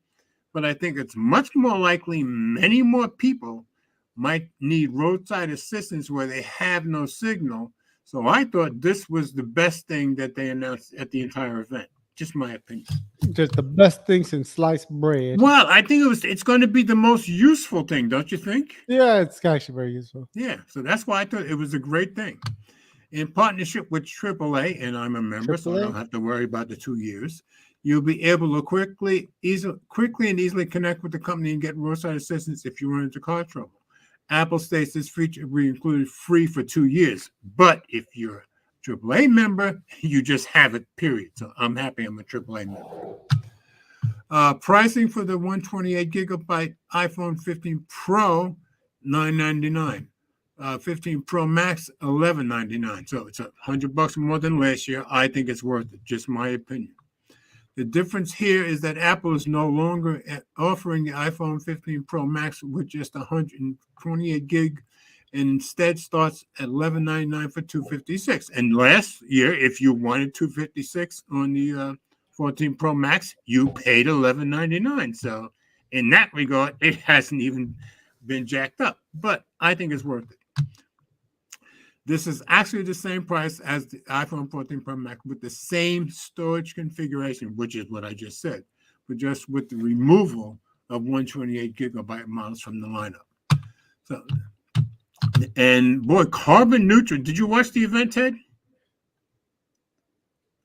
S1: But I think it's much more likely many more people might need roadside assistance where they have no signal. So I thought this was the best thing that they announced at the entire event. Just my opinion.
S2: Just the best thing since sliced bread.
S1: Well, I think it's going to be the most useful thing, don't you think?
S2: Yeah, it's actually very useful.
S1: Yeah, so that's why I thought it was a great thing. In partnership with AAA, and I'm a member, so I don't have to worry about the 2 years, you'll be able to quickly and easily connect with the company and get roadside assistance if you run into car trouble. Apple states this feature will be included free for 2 years, but if you're a AAA member, you just have it, period. So I'm happy I'm a AAA member. Pricing for the 128 gigabyte iPhone 15 Pro, $999. 15 Pro Max, $1199. So it's $100 more than last year. I think it's worth it, just my opinion. The difference here is that Apple is no longer offering the iPhone 15 Pro Max with just 128 gig, and instead starts at $1199 for $256. And last year, if you wanted $256 on the 14 Pro Max, you paid $1199. So in that regard, it hasn't even been jacked up, but I think it's worth it. This is actually the same price as the iPhone 14 Pro Max with the same storage configuration, which is what I just said, but just with the removal of 128 gigabyte models from the lineup. So, and boy, carbon neutral. Did you watch the event, Ted?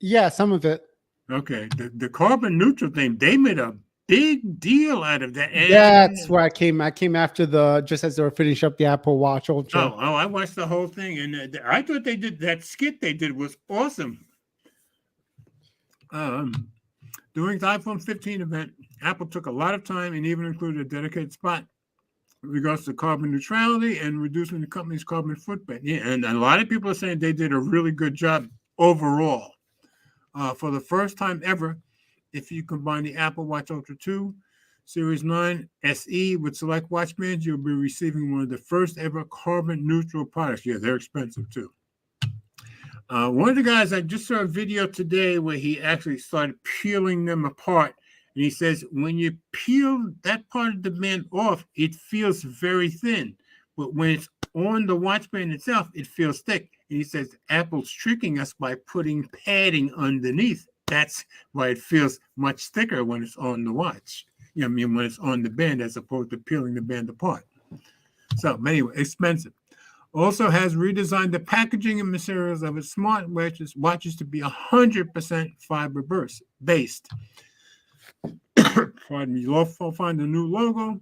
S2: Yeah, some of it.
S1: Okay, the carbon neutral thing, they made a big deal out of that. And
S2: that's where I came. I came after just as they were finishing up the Apple Watch Ultra.
S1: Oh, I watched the whole thing, and I thought they did that skit they did was awesome. During the iPhone 15 event, Apple took a lot of time and even included a dedicated spot with regards to carbon neutrality and reducing the company's carbon footprint. Yeah, and a lot of people are saying they did a really good job overall. For the first time ever, if you combine the Apple Watch Ultra 2 Series 9 SE with select watch bands, you'll be receiving one of the first ever carbon neutral products. Yeah, they're expensive too. One of the guys, I just saw a video today where he actually started peeling them apart. And he says, when you peel that part of the band off, it feels very thin. But when it's on the watch band itself, it feels thick. And he says, Apple's tricking us by putting padding underneath. That's why it feels much thicker when it's on the watch. I mean, when it's on the band as opposed to peeling the band apart. So anyway, expensive. Also has redesigned the packaging and materials of its smart watches to be 100% fiber-based. Pardon me. You'll also find a new logo,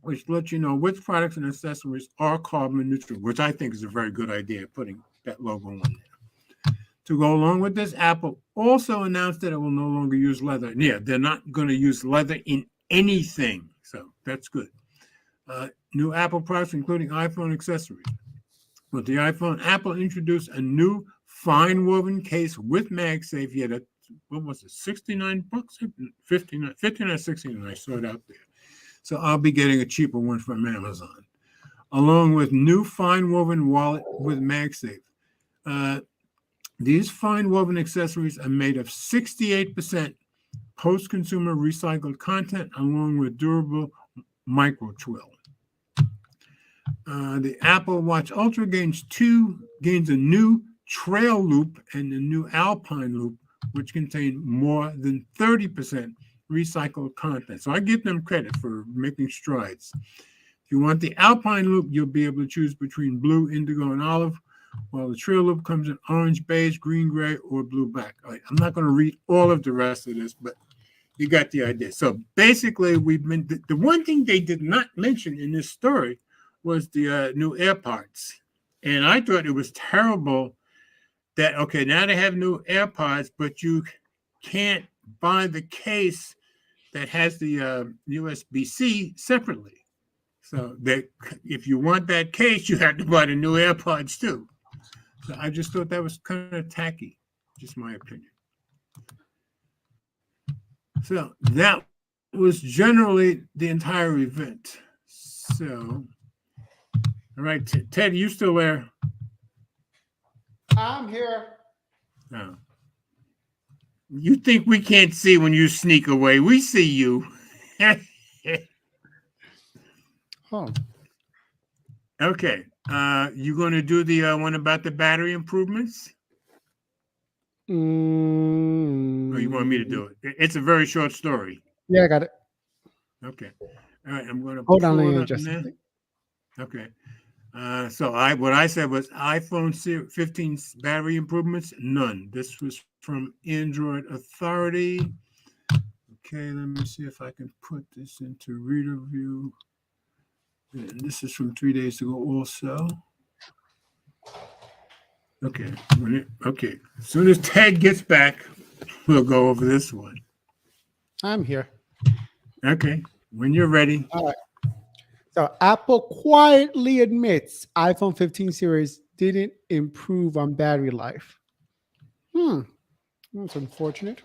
S1: which lets you know which products and accessories are carbon neutral, which I think is a very good idea, putting that logo on there. To go along with this, Apple also announced that it will no longer use leather. Yeah, they're not going to use leather in anything, so that's good. New Apple products, including iPhone accessories. With the iPhone, Apple introduced a new fine woven case with MagSafe. Yeah, what was it, $69? 59, 69. I saw it out there. So I'll be getting a cheaper one from Amazon, along with new fine woven wallet with MagSafe. These fine woven accessories are made of 68% post-consumer recycled content, along with durable micro twill. The Apple Watch Ultra gains a new trail loop and a new alpine loop, which contain more than 30% recycled content. So I give them credit for making strides. If you want the alpine loop, you'll be able to choose between blue, indigo, and olive, while the trail loop comes in orange, beige, green, gray, or blue black. Right, I'm not going to read all of the rest of this, but you got the idea. So basically, the one thing they did not mention in this story was the new AirPods. And I thought it was terrible that, okay, now they have new AirPods, but you can't buy the case that has the USB-C separately. So that if you want that case, you have to buy the new AirPods too. So I just thought that was kind of tacky, just my opinion. So that was generally the entire event. So, all right, Ted, you still there?
S2: I'm here.
S1: No. You think we can't see when you sneak away? We see you.
S2: Oh.
S1: Okay. You going to do the one about the battery improvements? Or you want me to do it? It's a very short story.
S2: Yeah, I got it.
S1: Okay. All right. I'm going to
S2: Hold on,
S1: pull
S2: let
S1: it
S2: me
S1: up
S2: adjust
S1: now.
S2: it.
S1: Okay. So what I said was iPhone 15 battery improvements, none. This was from Android Authority. Okay, let me see if I can put this into reader view. And this is from 3 days ago also. Okay. Okay. As soon as Ted gets back, we'll go over this one.
S2: I'm here.
S1: Okay. When you're ready.
S2: All right. So Apple quietly admits iPhone 15 series didn't improve on battery life. That's unfortunate.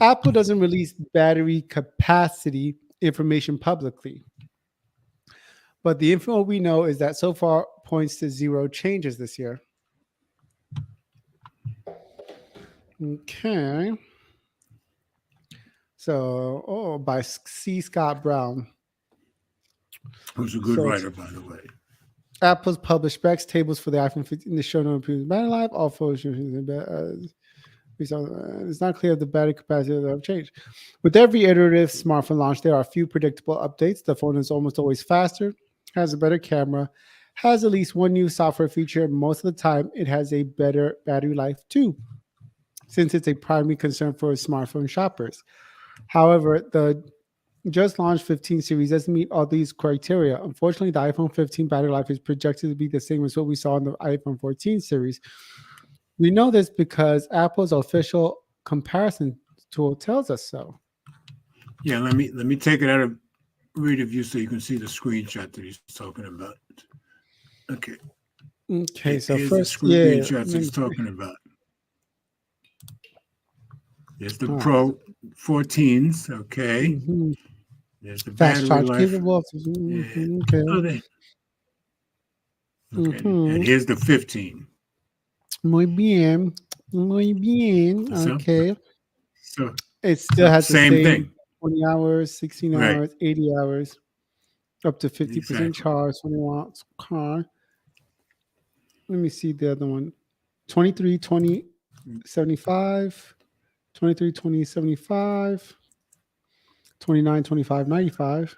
S2: Apple doesn't release battery capacity information publicly. But the info we know is that so far points to 0 changes this year. Okay. So, by C. Scott Brown.
S1: Who's a good writer, by the way.
S2: Apple's published specs tables for the iPhone 15. The show no improvement battery life. All photos it's not clear if the battery capacity will have changed. With every iterative smartphone launch, there are a few predictable updates. The phone is almost always faster, has a better camera, has at least one new software feature. Most of the time, it has a better battery life too, since it's a primary concern for smartphone shoppers. However, the just launched 15 series doesn't meet all these criteria. Unfortunately, the iPhone 15 battery life is projected to be the same as what we saw in the iPhone 14 series. We know this because Apple's official comparison tool tells us so.
S1: Yeah, let me take it out of reader view so you can see the screenshot that he's talking about. Okay.
S2: Okay, so
S1: Here's
S2: first,
S1: the screenshots he's talking about. There's the Pro 14s. Okay.
S2: Mm-hmm.
S1: There's the
S2: Fast
S1: battery
S2: charge
S1: life.
S2: capable.
S1: Yeah.
S2: Okay.
S1: Okay.
S2: Mm-hmm.
S1: And here's the 15.
S2: Muy bien. Muy bien.
S1: So,
S2: Okay.
S1: so
S2: It still has the
S1: same
S2: same
S1: thing.
S2: 20 hours, 16
S1: Right.
S2: hours, 80 hours, up to 50%
S1: Exactly.
S2: charge, 20 watts car. Let me see the other one. 23, 20, 75, 23, 20, 75, 29, 25, 95,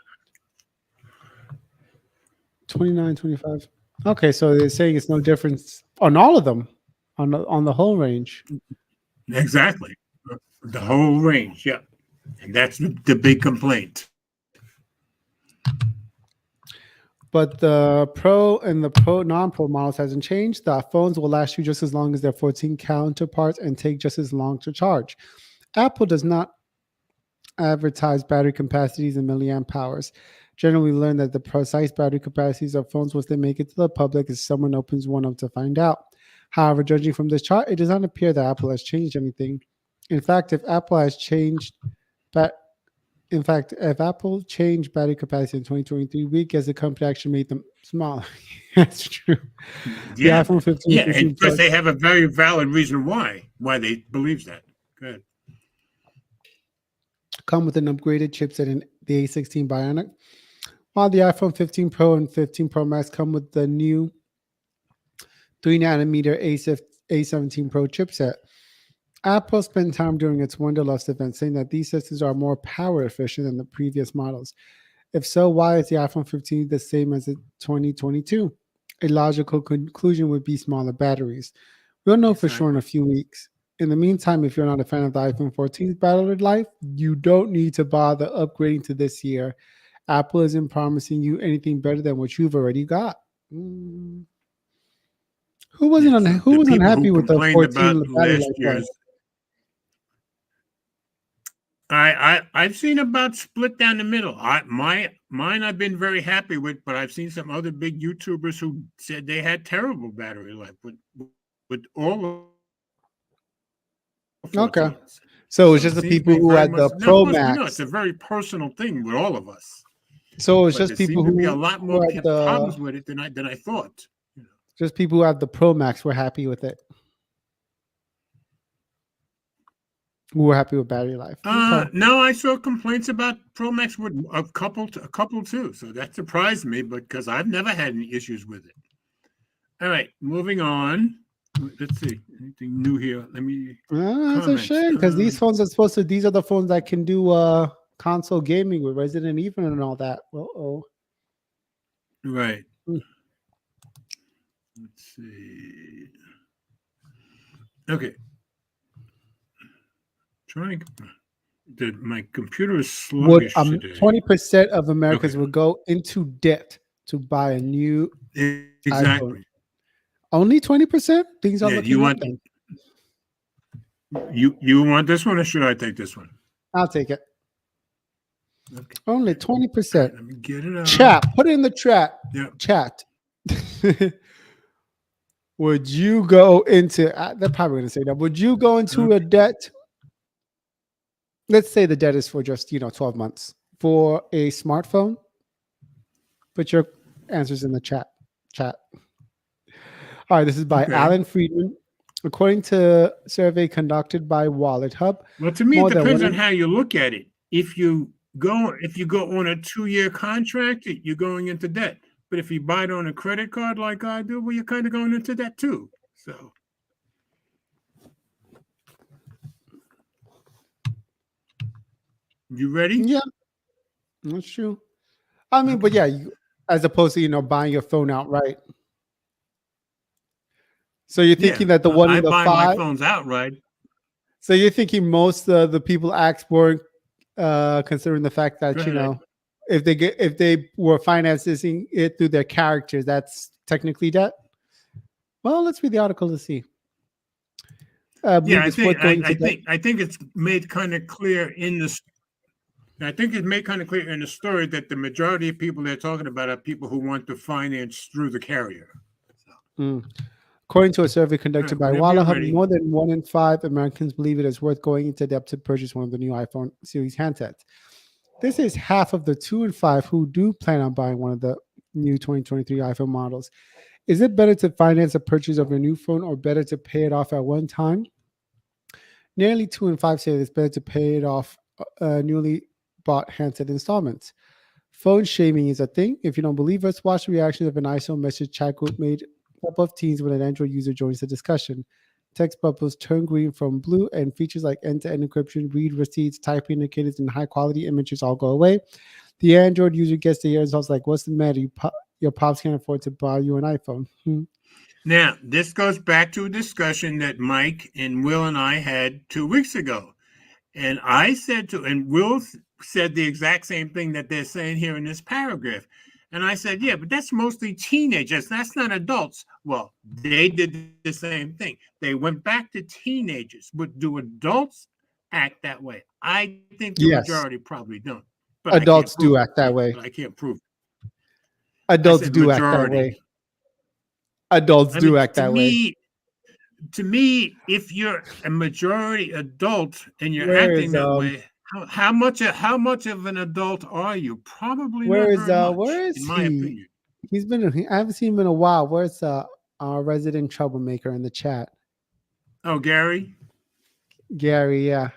S2: 29, 25. Okay, so they're saying it's no difference on all of them, on the whole range.
S1: Exactly. The whole range. Yeah. And that's the big complaint.
S2: But the Pro and the Pro non-Pro models hasn't changed. The phones will last you just as long as their 14 counterparts and take just as long to charge. Apple does not advertise battery capacities and milliamp hours. Generally, we learn that the precise battery capacities of phones once they make it to the public as someone opens one up to find out. However, judging from this chart, it does not appear that Apple has changed anything. In fact, if Apple changed battery capacity in 2023, we guess the company actually made them smaller. That's true.
S1: Yeah.
S2: The iPhone 15.
S1: Yeah, and because they have a very valid reason why they believe that. Good.
S2: Come with an upgraded chipset in the A16 Bionic, while the iPhone 15 Pro and 15 Pro Max come with the new 3nm A17 Pro chipset. Apple spent time during its Wonderlust event saying that these systems are more power efficient than the previous models. If so, why is the iPhone 15 the same as the 2022? A logical conclusion would be smaller batteries. We'll know for sure in a few weeks. In the meantime, if you're not a fan of the iPhone 14's battery life, you don't need to bother upgrading to this year. Apple isn't promising you anything better than what you've already got. Who was unhappy with the 14 battery life?
S1: Year's, I've seen about split down the middle. Mine I've been very happy with, but I've seen some other big YouTubers who said they had terrible battery life with all.
S2: Okay, so it's just the people who had the Pro Max.
S1: It's a very personal thing with all of us.
S2: So it's just people who
S1: be a lot more
S2: had
S1: problems with it than I thought.
S2: Just people who have the Pro Max were happy with it. Who were happy with battery life.
S1: Okay. No, I saw complaints about Pro Max with a couple too. So that surprised me, because I've never had any issues with it. All right, moving on. Let's see. Anything new here? Let me.
S2: That's a shame because these phones are these are the phones that can do console gaming with Resident Evil and all that.
S1: Right. Let's see. Okay. My computer is sluggish today.
S2: 20% of Americans will go into debt to buy a new iPhone. Only 20%? Things are looking up.
S1: You want this one or should I take this one?
S2: I'll take it.
S1: Okay.
S2: Only 20%.
S1: Right, let me get it out.
S2: Chat. Put it in the chat.
S1: Yeah.
S2: Chat. Would you go into, they're probably going to say that. Would you go into a debt? Let's say the debt is for just, 12 months for a smartphone. Put your answers in the chat. All right. This is by Alan Friedman. According to a survey conducted by Wallet Hub.
S1: Well, to me, it depends on how you look at it. If you go on a 2-year contract, you're going into debt. But if you buy it on a credit card like I do, well, you're kind of going into that too. So, you ready?
S2: Yeah, that's true. I mean, but yeah, as opposed to buying your phone outright. So you're thinking that the one in the
S1: buy
S2: 5
S1: my phones outright.
S2: So you're thinking most of the people asked for, considering the fact that if they were financing it through their characters, that's technically debt. Well, let's read the article to see. believe it's worth going into depth.
S1: I think it's made kind of clear in this. I think it's made kind of clear in the story that the majority of people they're talking about are people who want to finance through the carrier.
S2: According to a survey conducted by
S1: Whenever you're
S2: WallaHub,
S1: ready.
S2: more than 1 in 5 Americans believe it is worth going into depth to purchase one of the new iPhone series handsets. This is half of the 2 in 5 who do plan on buying one of the new 2023 iPhone models. Is it better to finance a purchase of your new phone or better to pay it off at one time? Nearly 2 in 5 say it's better to pay it off newly bought handset installments. Phone shaming is a thing. If you don't believe us, watch the reaction of an ISO message chat group made up of teens when an Android user joins the discussion. Text bubbles turn green from blue, and features like end-to-end encryption, read receipts, typing indicators, and high-quality images all go away. The Android user gets to hear results like, "What's the matter? Your pops can't afford to buy you an iPhone."
S1: Now, this goes back to a discussion that Mike and Will and I had 2 weeks ago. And I said and Will said the exact same thing that they're saying here in this paragraph. And I said, yeah, but that's mostly teenagers. That's not adults. Well, they did the same thing. They went back to teenagers. But do adults act that way? I think the
S2: Yes.
S1: majority probably don't. But I can't
S2: Adults do
S1: prove it.
S2: act that way.
S1: But I can't prove it.
S2: Adults
S1: said
S2: do act that
S1: majority.
S2: way. Adults do act that way.
S1: To me, if you're a majority adult and you're
S2: Where
S1: acting
S2: is,
S1: that way, how much of an adult are you? Probably
S2: Where
S1: not
S2: is
S1: very much,
S2: where is
S1: in my
S2: he?
S1: opinion.
S2: I haven't seen him in a while. Where's our resident troublemaker in the chat?
S1: Oh, Gary?
S2: Gary, yeah.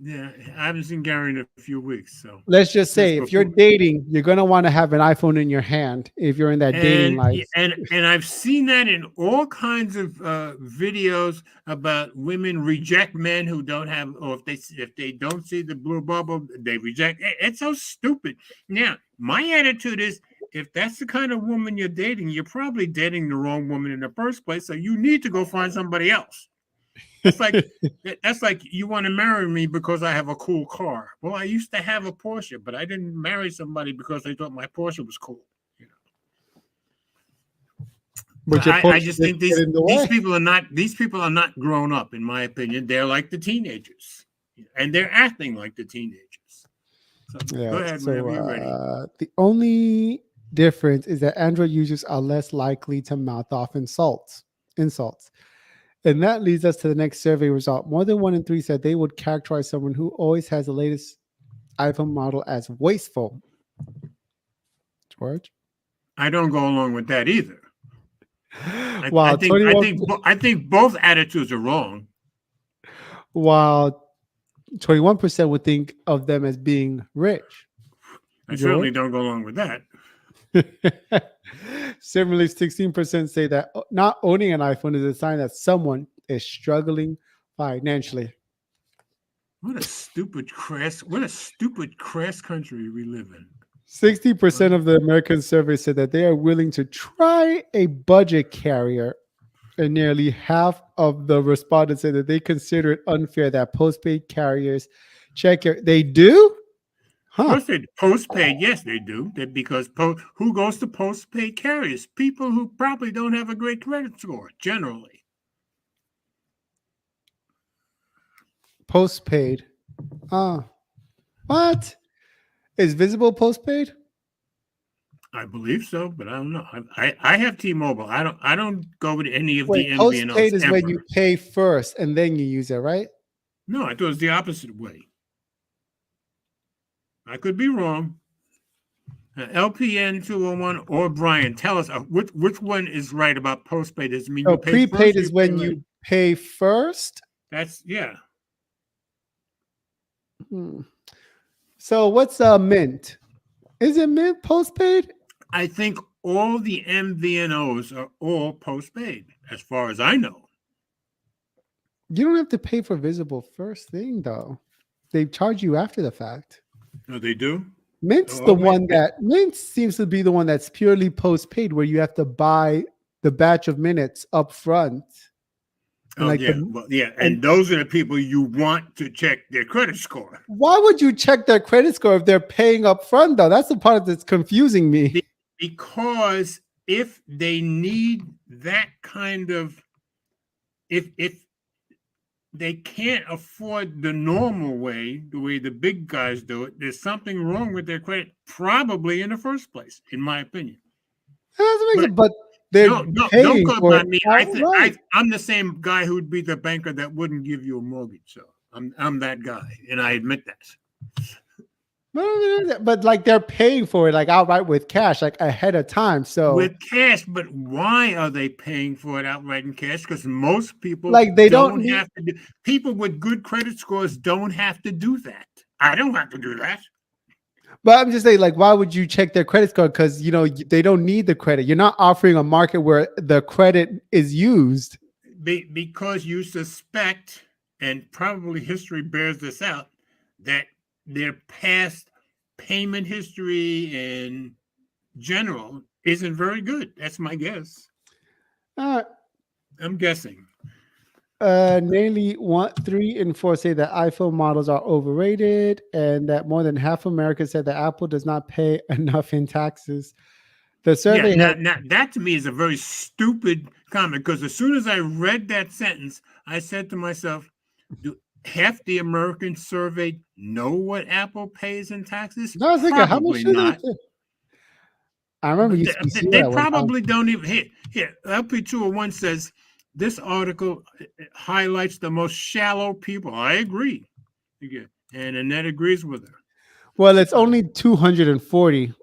S1: Yeah, I haven't seen Gary in a few weeks. So
S2: Let's just say if you're dating, you're gonna want to have an iPhone in your hand if you're in that dating life.
S1: And I've seen that in all kinds of videos about women reject men who don't have, or if they don't see the blue bubble, they reject. It's so stupid. Now, my attitude is, if that's the kind of woman you're dating, you're probably dating the wrong woman in the first place. So you need to go find somebody else. That's like you want to marry me because I have a cool car. Well, I used to have a Porsche, but I didn't marry somebody because they thought my Porsche was cool.
S2: But
S1: I just think these people are not grown up, in my opinion. They're like the teenagers, and they're acting like the teenagers. So
S2: Yeah,
S1: go ahead whenever you're ready.
S2: The only difference is that Android users are less likely to mouth off insults. And that leads us to the next survey result. More than 1 in 3 said they would characterize someone who always has the latest iPhone model as wasteful. George?
S1: I don't go along with that either.
S2: Wow,
S1: I think both attitudes are wrong.
S2: While 21% would think of them as being rich.
S1: I certainly don't go along with that.
S2: Similarly, 16% say that not owning an iPhone is a sign that someone is struggling financially.
S1: What a stupid crass country we live in.
S2: 60% of the American survey said that they are willing to try a budget carrier, and nearly half of the respondents said that they consider it unfair that postpaid carriers check your. They do?
S1: Huh. Postpaid, yes, they do. Because who goes to postpaid carriers? People who probably don't have a great credit score, generally.
S2: Postpaid. What? Is Visible postpaid?
S1: I believe so, but I don't know. I have T-Mobile. I don't go with any of the MVNOs.
S2: Postpaid is when you pay first and then you use it, right?
S1: No, I thought it was the opposite way. I could be wrong. LPN 201 or Brian, tell us which one is right about postpaid. Does it mean you pay
S2: prepaid
S1: first,
S2: is when you pay first?
S1: That's yeah.
S2: So what's Mint? Is it Mint postpaid?
S1: I think all the MVNOs are all postpaid, as far as I know.
S2: You don't have to pay for Visible first thing, though. They charge you after the fact.
S1: No, they do?
S2: Mint seems to be the one that's purely postpaid, where you have to buy the batch of minutes up front.
S1: And those are the people you want to check their credit score.
S2: Why would you check their credit score if they're paying up front, though? That's the part that's confusing me.
S1: Because if they need that kind of, if they can't afford the normal way, the way the big guys do it. There's something wrong with their credit, probably in the first place, in my opinion.
S2: But they're
S1: Don't
S2: paying
S1: go
S2: for
S1: by
S2: it
S1: me.
S2: outright.
S1: I'm the same guy who'd be the banker that wouldn't give you a mortgage. So I'm that guy, and I admit that.
S2: But like they're paying for it like outright with cash, like ahead of time. So
S1: With cash, but why are they paying for it outright in cash? Because most people
S2: like they don't
S1: don't
S2: need.
S1: have to do. People with good credit scores don't have to do that. I don't have to do that.
S2: But I'm just saying, like, why would you check their credit score? Because they don't need the credit. You're not offering a market where the credit is used.
S1: Because you suspect, and probably history bears this out, that their past payment history in general isn't very good. That's my guess.
S2: Uh,
S1: I'm guessing.
S2: Nearly 3 in 4 say that iPhone models are overrated, and that more than half Americans said that Apple does not pay enough in taxes. The
S1: Yeah,
S2: survey
S1: now that to me is a very stupid comment because as soon as I read that sentence, I said to myself, do half the Americans surveyed know what Apple pays in taxes?
S2: I was thinking, how much
S1: Probably
S2: do they
S1: not.
S2: pay? I remember
S1: But
S2: used to be see
S1: they
S2: that one time.
S1: probably don't even here. LP201 says this article highlights the most shallow people. I agree. And Annette agrees with her.
S2: Well, it's only 240.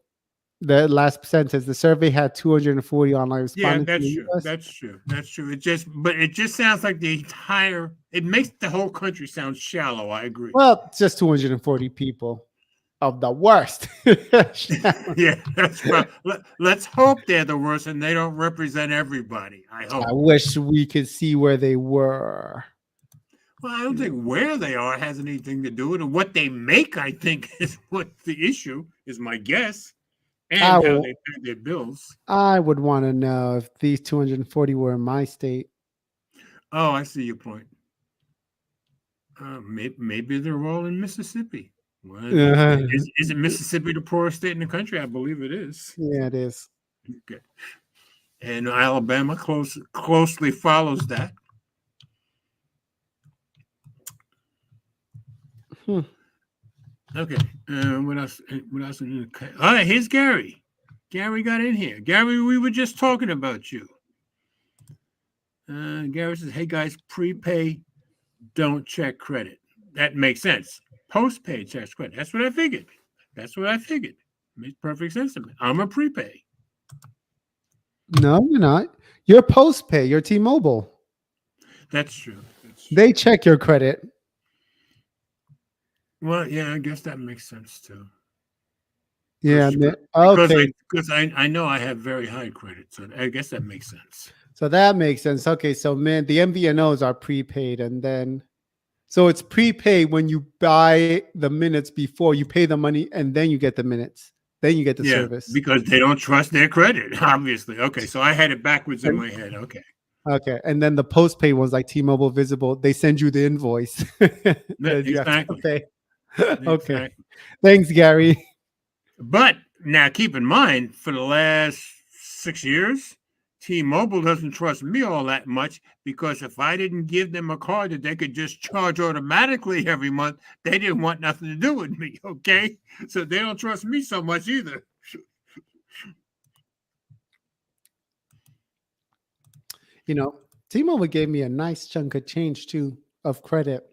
S2: The last sentence, the survey had 240 online
S1: Yeah,
S2: respondents in
S1: that's
S2: the
S1: true.
S2: US.
S1: That's true. That's true. It just sounds like it makes the whole country sound shallow. I agree.
S2: Well, it's just 240 people of the worst.
S1: Yeah, that's right. Let's hope they're the worst and they don't represent everybody. I hope.
S2: I wish we could see where they were.
S1: Well, I don't think where they are has anything to do with it. What they make, I think, is what the issue is. My guess, and how they pay their bills.
S2: I would want to know if these 240 were in my state.
S1: Oh, I see your point. Maybe they're all in Mississippi. Well, isn't Mississippi the poorest state in the country? I believe it is.
S2: Yeah, it is.
S1: Okay. And Alabama closely follows that. Okay. What else? What else? All right. Here's Gary. Gary got in here. Gary, we were just talking about you. Gary says, "Hey guys, prepay, don't check credit." That makes sense. Postpay checks credit. That's what I figured. Makes perfect sense to me. I'm a prepay.
S2: No, you're not. You're postpay. You're T-Mobile.
S1: That's true.
S2: They check your credit.
S1: Well, yeah, I guess that makes sense too.
S2: Yeah.
S1: Okay. Because I know I have very high credit, so I guess that makes sense.
S2: So that makes sense. Okay, so man, the MVNOs are prepaid, and then so it's prepaid when you buy the minutes before you pay the money, and then you get the minutes. Then you get the service
S1: because they don't trust their credit. Obviously, okay. So I had it backwards in my head. Okay.
S2: Okay, and then the postpaid ones like T-Mobile Visible, they send you the invoice.
S1: Exactly.
S2: Okay.
S1: Exactly.
S2: Thanks, Gary.
S1: But now keep in mind, for the last 6 years, T-Mobile doesn't trust me all that much because if I didn't give them a card that they could just charge automatically every month, they didn't want nothing to do with me. Okay. So they don't trust me so much either.
S2: T-Mobile gave me a nice chunk of change too of credit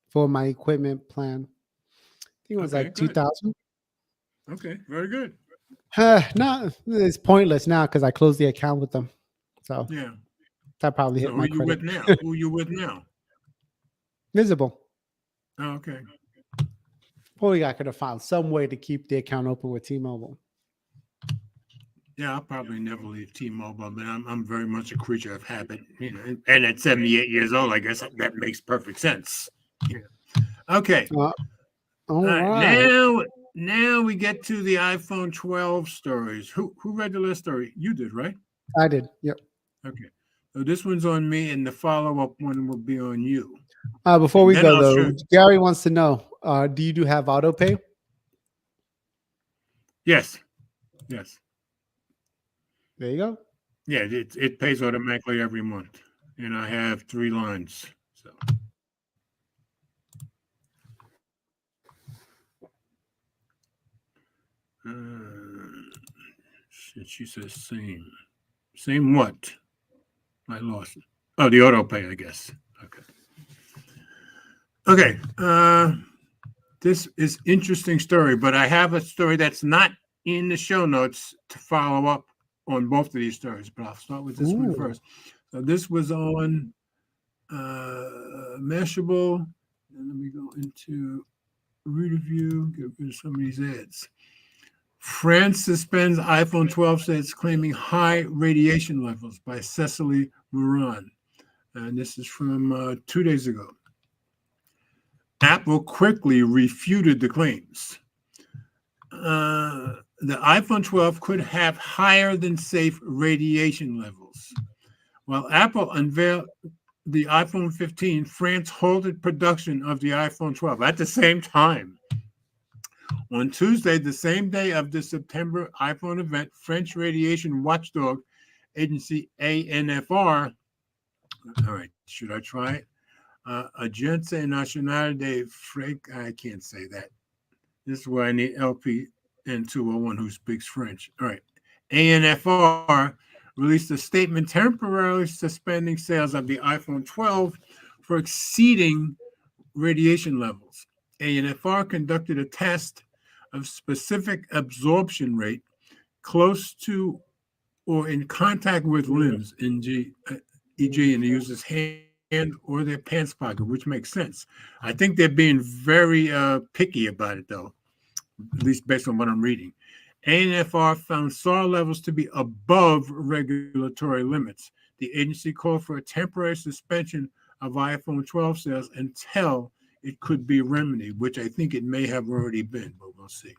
S2: for my equipment plan. I think it was like 2,000.
S1: Okay, very good.
S2: No, it's pointless now because I closed the account with them. So
S1: yeah,
S2: that probably hit my credit.
S1: With now? Who you with now?
S2: Visible.
S1: Oh, okay.
S2: Probably I could have found some way to keep the account open with T-Mobile.
S1: Yeah, I'll probably never leave T-Mobile, but I'm very much a creature of habit, and at 78 years old, I guess that makes perfect sense. Yeah. Okay.
S2: All right.
S1: Now we get to the iPhone 12 stories. Who read the last story? You did, right?
S2: I did. Yep.
S1: Okay. So this one's on me, and the follow-up one will be on you.
S2: Before we go, though, Gary wants to know, do you have auto pay?
S1: Yes.
S2: There you go.
S1: Yeah, it pays automatically every month, and I have 3 lines. So She says same. Same what? I lost it. Oh, the auto pay, I guess. Okay. Okay. This is interesting story, but I have a story that's not in the show notes to follow up on both of these stories. But I'll start with this one
S2: Ooh.
S1: first. So this was on Mashable. And let me go into review. Get rid of some of these ads. France suspends iPhone 12 says claiming high radiation levels by Cecily Moran. And this is from 2 days ago. Apple quickly refuted the claims. The iPhone 12 could have higher than safe radiation levels. While Apple unveiled the iPhone 15, France halted production of the iPhone 12 at the same time. On Tuesday, the same day of the September iPhone event, French radiation watchdog agency ANFR, all right, should I try it? Agence Nationale de French, I can't say that. This is where I need LPN 201 who speaks French. All right. ANFR released a statement temporarily suspending sales of the iPhone 12 for exceeding radiation levels. ANFR conducted a test of specific absorption rate close to or in contact with limbs, e.g., in the user's hand or their pants pocket, which makes sense. I think they're being very picky about it, though, at least based on what I'm reading. ANFR found SAR levels to be above regulatory limits. The agency called for a temporary suspension of iPhone 12 sales until it could be remedied, which I think it may have already been, but we'll see.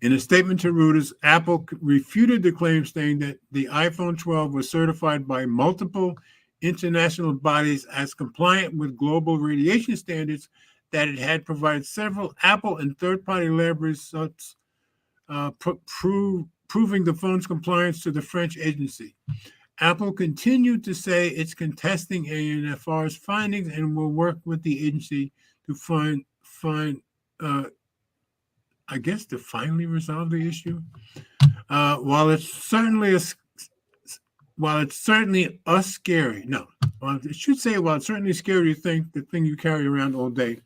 S1: In a statement to Reuters, Apple refuted the claim, saying that the iPhone 12 was certified by multiple international bodies as compliant with global radiation standards, that it had provided several Apple and third-party lab results proving the phone's compliance to the French agency. Apple continued to say it's contesting ANFR's findings and will work with the agency to find I guess to finally resolve the issue. While it's certainly scary. No, well, it should say while it's certainly scary to think the thing you carry around all day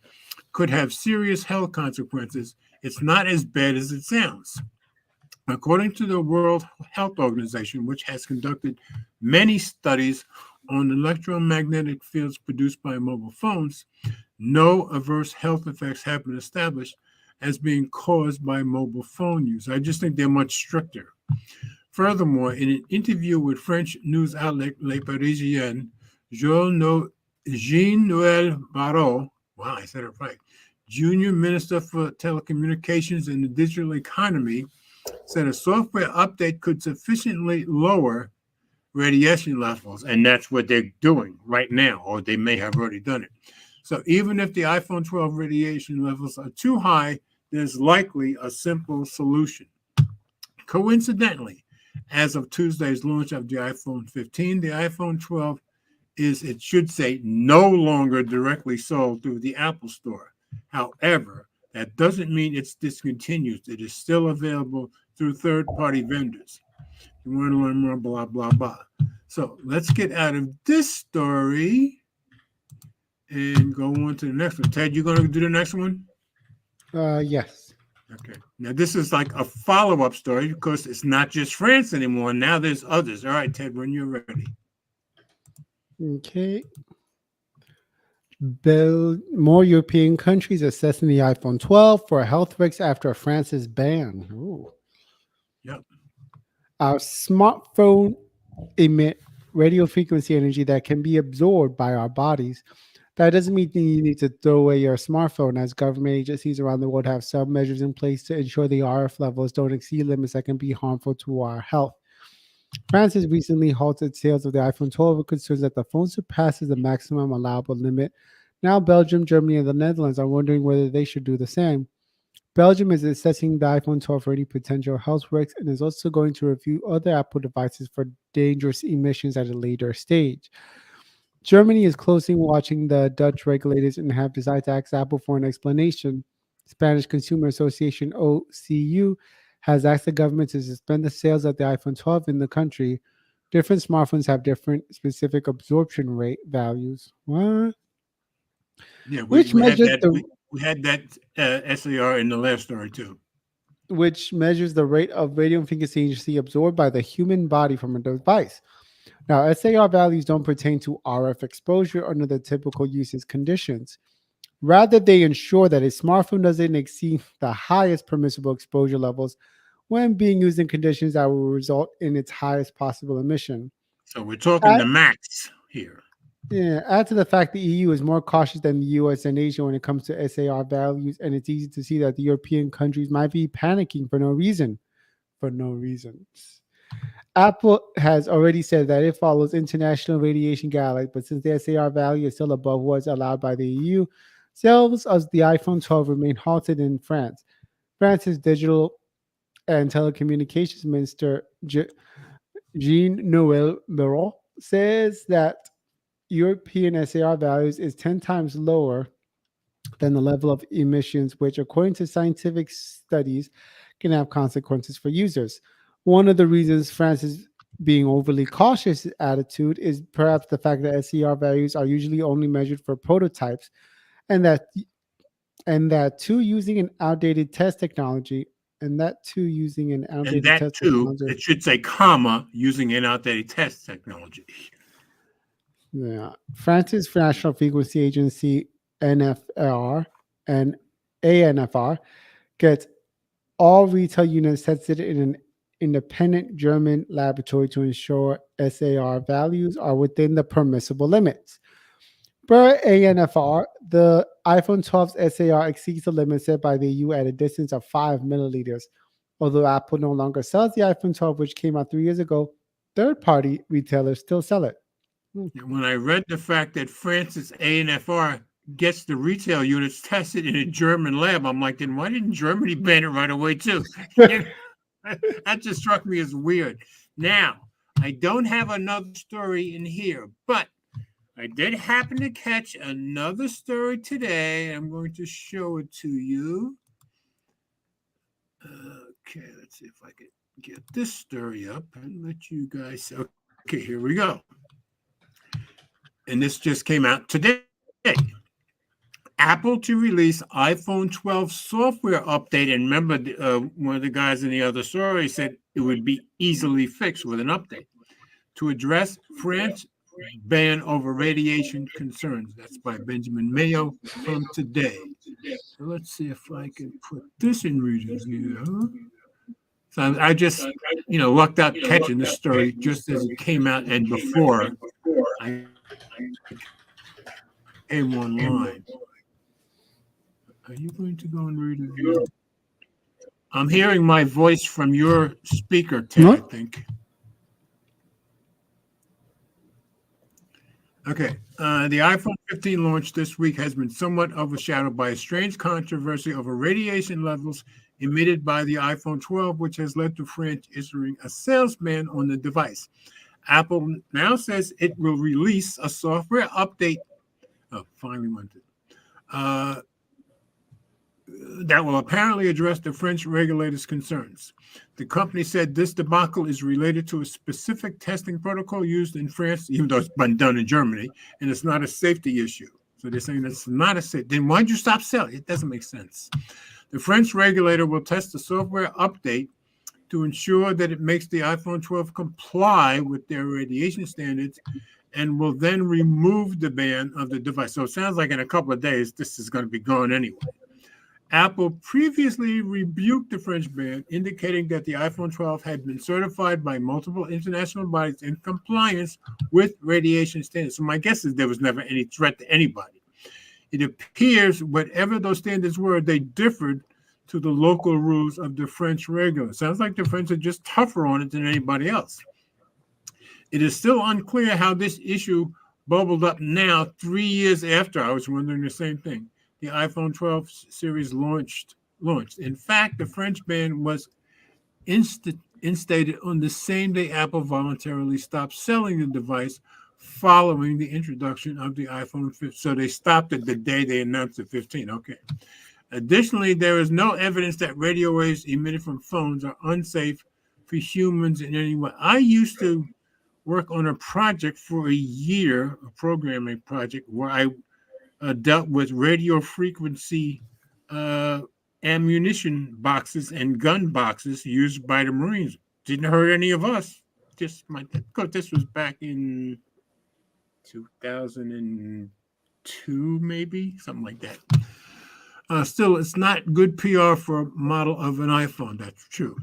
S1: could have serious health consequences, it's not as bad as it sounds. According to the World Health Organization, which has conducted many studies on electromagnetic fields produced by mobile phones, no adverse health effects have been established as being caused by mobile phone use. I just think they're much stricter. Furthermore, in an interview with French news outlet Le Parisien, Jean-Noël Barrot, wow, I said it right, Junior Minister for Telecommunications and the Digital Economy, said a software update could sufficiently lower radiation levels, and that's what they're doing right now, or they may have already done it. So even if the iPhone 12 radiation levels are too high, there's likely a simple solution. Coincidentally, as of Tuesday's launch of the iPhone 15, the iPhone 12 is, it should say, no longer directly sold through the Apple Store. However, that doesn't mean it's discontinued. It is still available through third-party vendors. You want to learn more, blah, blah, blah. So let's get out of this story and go on to the next one. Ted, you going to do the next one?
S2: Yes.
S1: Okay. Now, this is like a follow-up story because it's not just France anymore. Now there's others. All right, Ted, when you're ready.
S2: Okay. More European countries assessing the iPhone 12 for health risks after France's ban. Ooh.
S1: Yep.
S2: Our smartphone emit radio frequency energy that can be absorbed by our bodies. That doesn't mean you need to throw away your smartphone, as government agencies around the world have some measures in place to ensure the RF levels don't exceed limits that can be harmful to our health. France has recently halted sales of the iPhone 12 with concerns that the phone surpasses the maximum allowable limit. Now, Belgium, Germany, and the Netherlands are wondering whether they should do the same. Belgium is assessing the iPhone 12 for any potential health risks and is also going to review other Apple devices for dangerous emissions at a later stage. Germany is closely watching the Dutch regulators and have decided to ask Apple for an explanation. Spanish Consumer Association OCU has asked the government to suspend the sales of the iPhone 12 in the country. Different smartphones have different specific absorption rate values. What?
S1: Yeah,
S2: Which
S1: we had
S2: measures
S1: that.
S2: the
S1: We had that SAR in the last story too.
S2: which measures the rate of radio frequency absorbed by the human body from a device. Now, SAR values don't pertain to RF exposure under the typical usage conditions. Rather, they ensure that a smartphone doesn't exceed the highest permissible exposure levels when being used in conditions that will result in its highest possible emission.
S1: So we're talking
S2: Add,
S1: the max here.
S2: yeah, add to the fact the EU is more cautious than the US and Asia when it comes to SAR values, and it's easy to see that the European countries might be panicking for no reason. For no reasons. Apple has already said that it follows international radiation guidelines, but since the SAR value is still above what's allowed by the EU, sales of the iPhone 12 remain halted in France. France's digital and telecommunications minister Jean-Noël Barrot says that European SAR values is 10 times lower than the level of emissions, which, according to scientific studies, can have consequences for users. One of the reasons France is being overly cautious attitude is perhaps the fact that SCR values are usually only measured for prototypes, and that too using an outdated test technology, and that too using an
S1: And
S2: outdated
S1: that
S2: test
S1: too,
S2: technology.
S1: it should say comma using an outdated test technology.
S2: Yeah, France's National Frequency Agency (NFR) and ANFR gets all retail units tested in an independent German laboratory to ensure SAR values are within the permissible limits. Per ANFR, the iPhone 12's SAR exceeds the limit set by the EU at a distance of 5 milliliters. Although Apple no longer sells the iPhone 12, which came out 3 years ago, third-party retailers still sell it.
S1: When I read the fact that France's ANFR gets the retail units tested in a German lab, I'm like, then why didn't Germany ban it right away too? That just struck me as weird. Now, I don't have another story in here, but I did happen to catch another story today. I'm going to show it to you. Okay, let's see if I can get this story up and let you guys. Okay, here we go. And this just came out today. Apple to release iPhone 12 software update. And remember, one of the guys in the other story said it would be easily fixed with an update to address France ban over radiation concerns. That's by Benjamin Mayo from today. So let's see if I can put this in readers here. So I just, lucked out catching this story just as it came out and before I came online. Are you going to go and read it? I'm hearing my voice from your speaker, Ted, I think. Okay. The iPhone 15 launch this week has been somewhat overshadowed by a strange controversy over radiation levels emitted by the iPhone 12, which has led to France issuing a sales ban on the device. Apple now says it will release a software update. Oh, finally went it. That will apparently address the French regulators' concerns. The company said this debacle is related to a specific testing protocol used in France, even though it's been done in Germany, and it's not a safety issue. So they're saying it's not a safety. Then why'd you stop selling? It doesn't make sense. The French regulator will test the software update to ensure that it makes the iPhone 12 comply with their radiation standards and will then remove the ban of the device. So it sounds like in a couple of days, this is going to be gone anyway. Apple previously rebuked the French ban, indicating that the iPhone 12 had been certified by multiple international bodies in compliance with radiation standards. So my guess is there was never any threat to anybody. It appears whatever those standards were, they differed to the local rules of the French regulator. Sounds like the French are just tougher on it than anybody else. It is still unclear how this issue bubbled up now, 3 years after. I was wondering the same thing. The iPhone 12 series launched. In fact, the French ban was instated on the same day Apple voluntarily stopped selling the device following the introduction of the iPhone 15. So they stopped it the day they announced the 15. Okay. Additionally, there is no evidence that radio waves emitted from phones are unsafe for humans in any way. I used to work on a project for a year, a programming project, where I dealt with radio frequency ammunition boxes and gun boxes used by the Marines. Didn't hurt any of us. Just because this was back in 2002, maybe something like that. Still, it's not good PR for a model of an iPhone. That's true,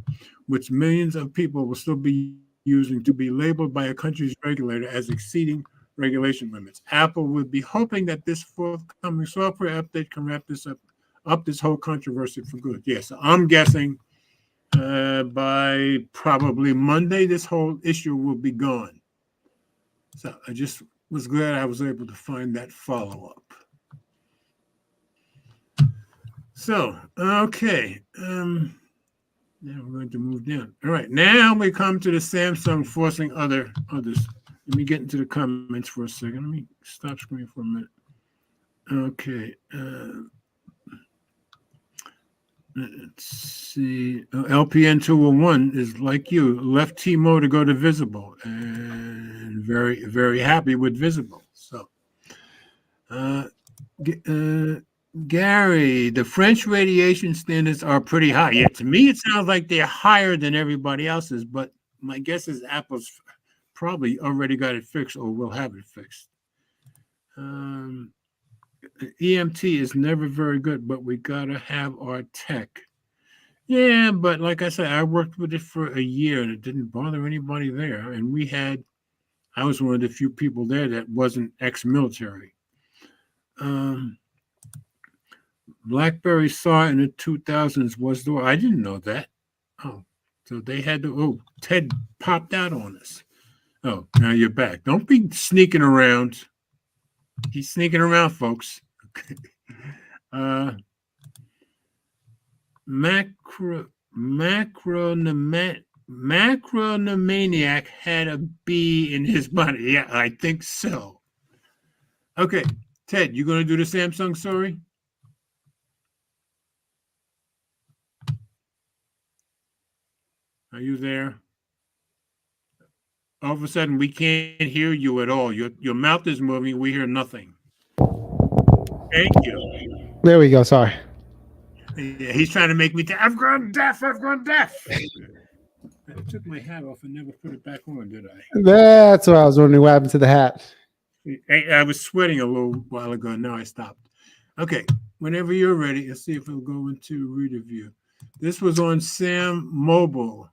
S1: which millions of people will still be using to be labeled by a country's regulator as exceeding regulation limits. Apple would be hoping that this forthcoming software update can wrap this up this whole controversy for good. Yes, I'm guessing by probably Monday, this whole issue will be gone. So I just was glad I was able to find that follow-up. So, okay. Now we're going to move down. All right, now we come to the Samsung forcing others. Let me get into the comments for a second. Let me stop screen for a minute. Okay. Let's see. LPN 201 is like you, left T-Mo to go to Visible, and very, very happy with Visible. So, Gary, the French radiation standards are pretty high. Yeah, to me, it sounds like they're higher than everybody else's, but my guess is Apple's probably already got it fixed or will have it fixed. EMT is never very good, but we got to have our tech. Yeah, but like I said, I worked with it for a year and it didn't bother anybody there. And I was one of the few people there that wasn't ex-military. BlackBerry saw in the 2000s was the, I didn't know that. Oh, so they had to, Ted popped out on us. Oh, now you're back. Don't be sneaking around. He's sneaking around, folks. Macronomaniac had a bee in his body. Yeah, I think so. Okay, Ted, you going to do the Samsung story? Are you there? All of a sudden, we can't hear you at all. Your mouth is moving. We hear nothing. Thank you.
S2: There we go. Sorry.
S1: Yeah, he's trying to make me. I've gone deaf. I've gone deaf. I took my hat off and never put it back on, did I?
S2: That's what I was wondering. What happened to the hat?
S1: I was sweating a little while ago. Now I stopped. Okay. Whenever you're ready, let's see if it'll go into reader view. This was on Sam Mobile.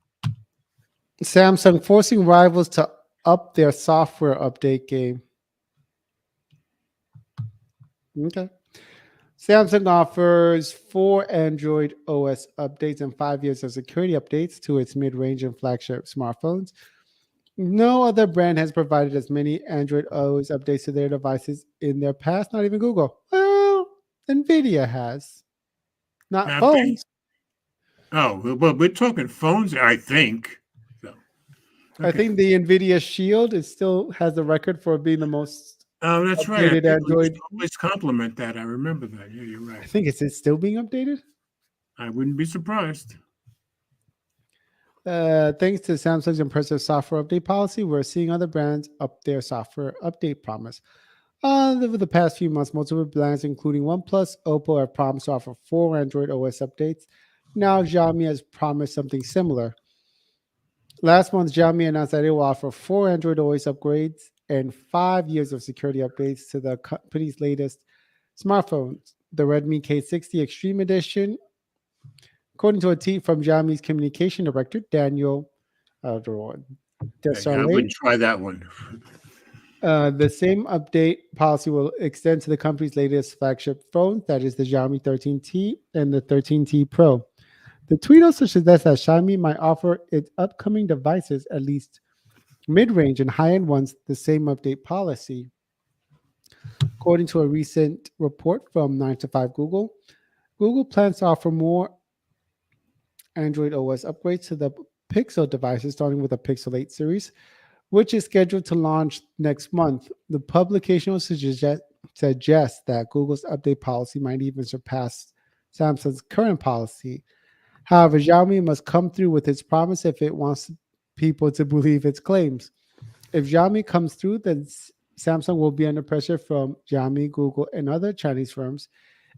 S2: Samsung forcing rivals to up their software update game. Okay. Samsung offers 4 Android OS updates and 5 years of security updates to its mid-range and flagship smartphones. No other brand has provided as many Android OS updates to their devices in their past, not even Google. Well, NVIDIA has. Not
S1: Have
S2: phones.
S1: Oh, well, we're talking phones, I think. So,
S2: I think the NVIDIA Shield still has the record for being the most
S1: that's right.
S2: updated Android.
S1: Always compliment that. I remember that. Yeah, you're right.
S2: I think it's still being updated.
S1: I wouldn't be surprised.
S2: Thanks to Samsung's impressive software update policy, we're seeing other brands up their software update promise. Over the past few months, multiple brands, including OnePlus, Oppo, have promised to offer 4 Android OS updates. Now, Xiaomi has promised something similar. Last month, Xiaomi announced that it will offer 4 Android OS upgrades and 5 years of security updates to the company's latest smartphones, the Redmi K60 Extreme Edition. According to a tweet from Xiaomi's communication director, Daniel Desarnais,
S1: I wouldn't try that one.
S2: the same update policy will extend to the company's latest flagship phones, that is the Xiaomi 13T and the 13T Pro. The tweet also suggests that Xiaomi might offer its upcoming devices, at least mid-range and high-end ones, the same update policy. According to a recent report from 9 to 5 Google, Google plans to offer more Android OS upgrades to the Pixel devices, starting with the Pixel 8 series, which is scheduled to launch next month. The publication will suggest that Google's update policy might even surpass Samsung's current policy. However, Xiaomi must come through with its promise if it wants people to believe its claims. If Xiaomi comes through, then Samsung will be under pressure from Xiaomi, Google, and other Chinese firms.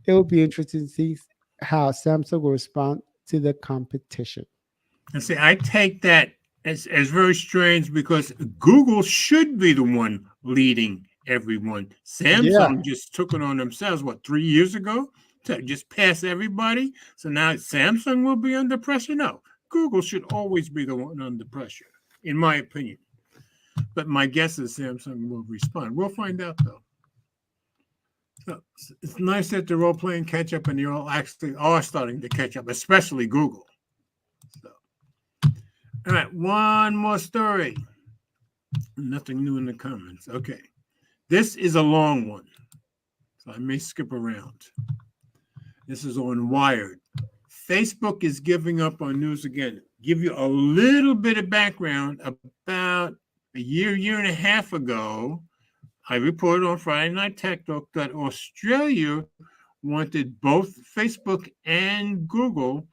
S2: It will be interesting to see how Samsung will respond to the competition.
S1: And see, I take that as very strange because Google should be the one leading everyone.
S2: Yeah,
S1: Samsung just took it on themselves, 3 years ago, to just pass everybody. So now Samsung will be under pressure? No, Google should always be the one under pressure, in my opinion. But my guess is Samsung will respond. We'll find out, though. So it's nice that they're all playing catch up and they all actually are starting to catch up, especially Google. So, all right, one more story. Nothing new in the comments. Okay. This is a long one, so I may skip around. This is on Wired. Facebook is giving up on news again. Give you a little bit of background. About a year and a half ago, I reported on Friday Night Tech Talk that Australia wanted both Facebook and Google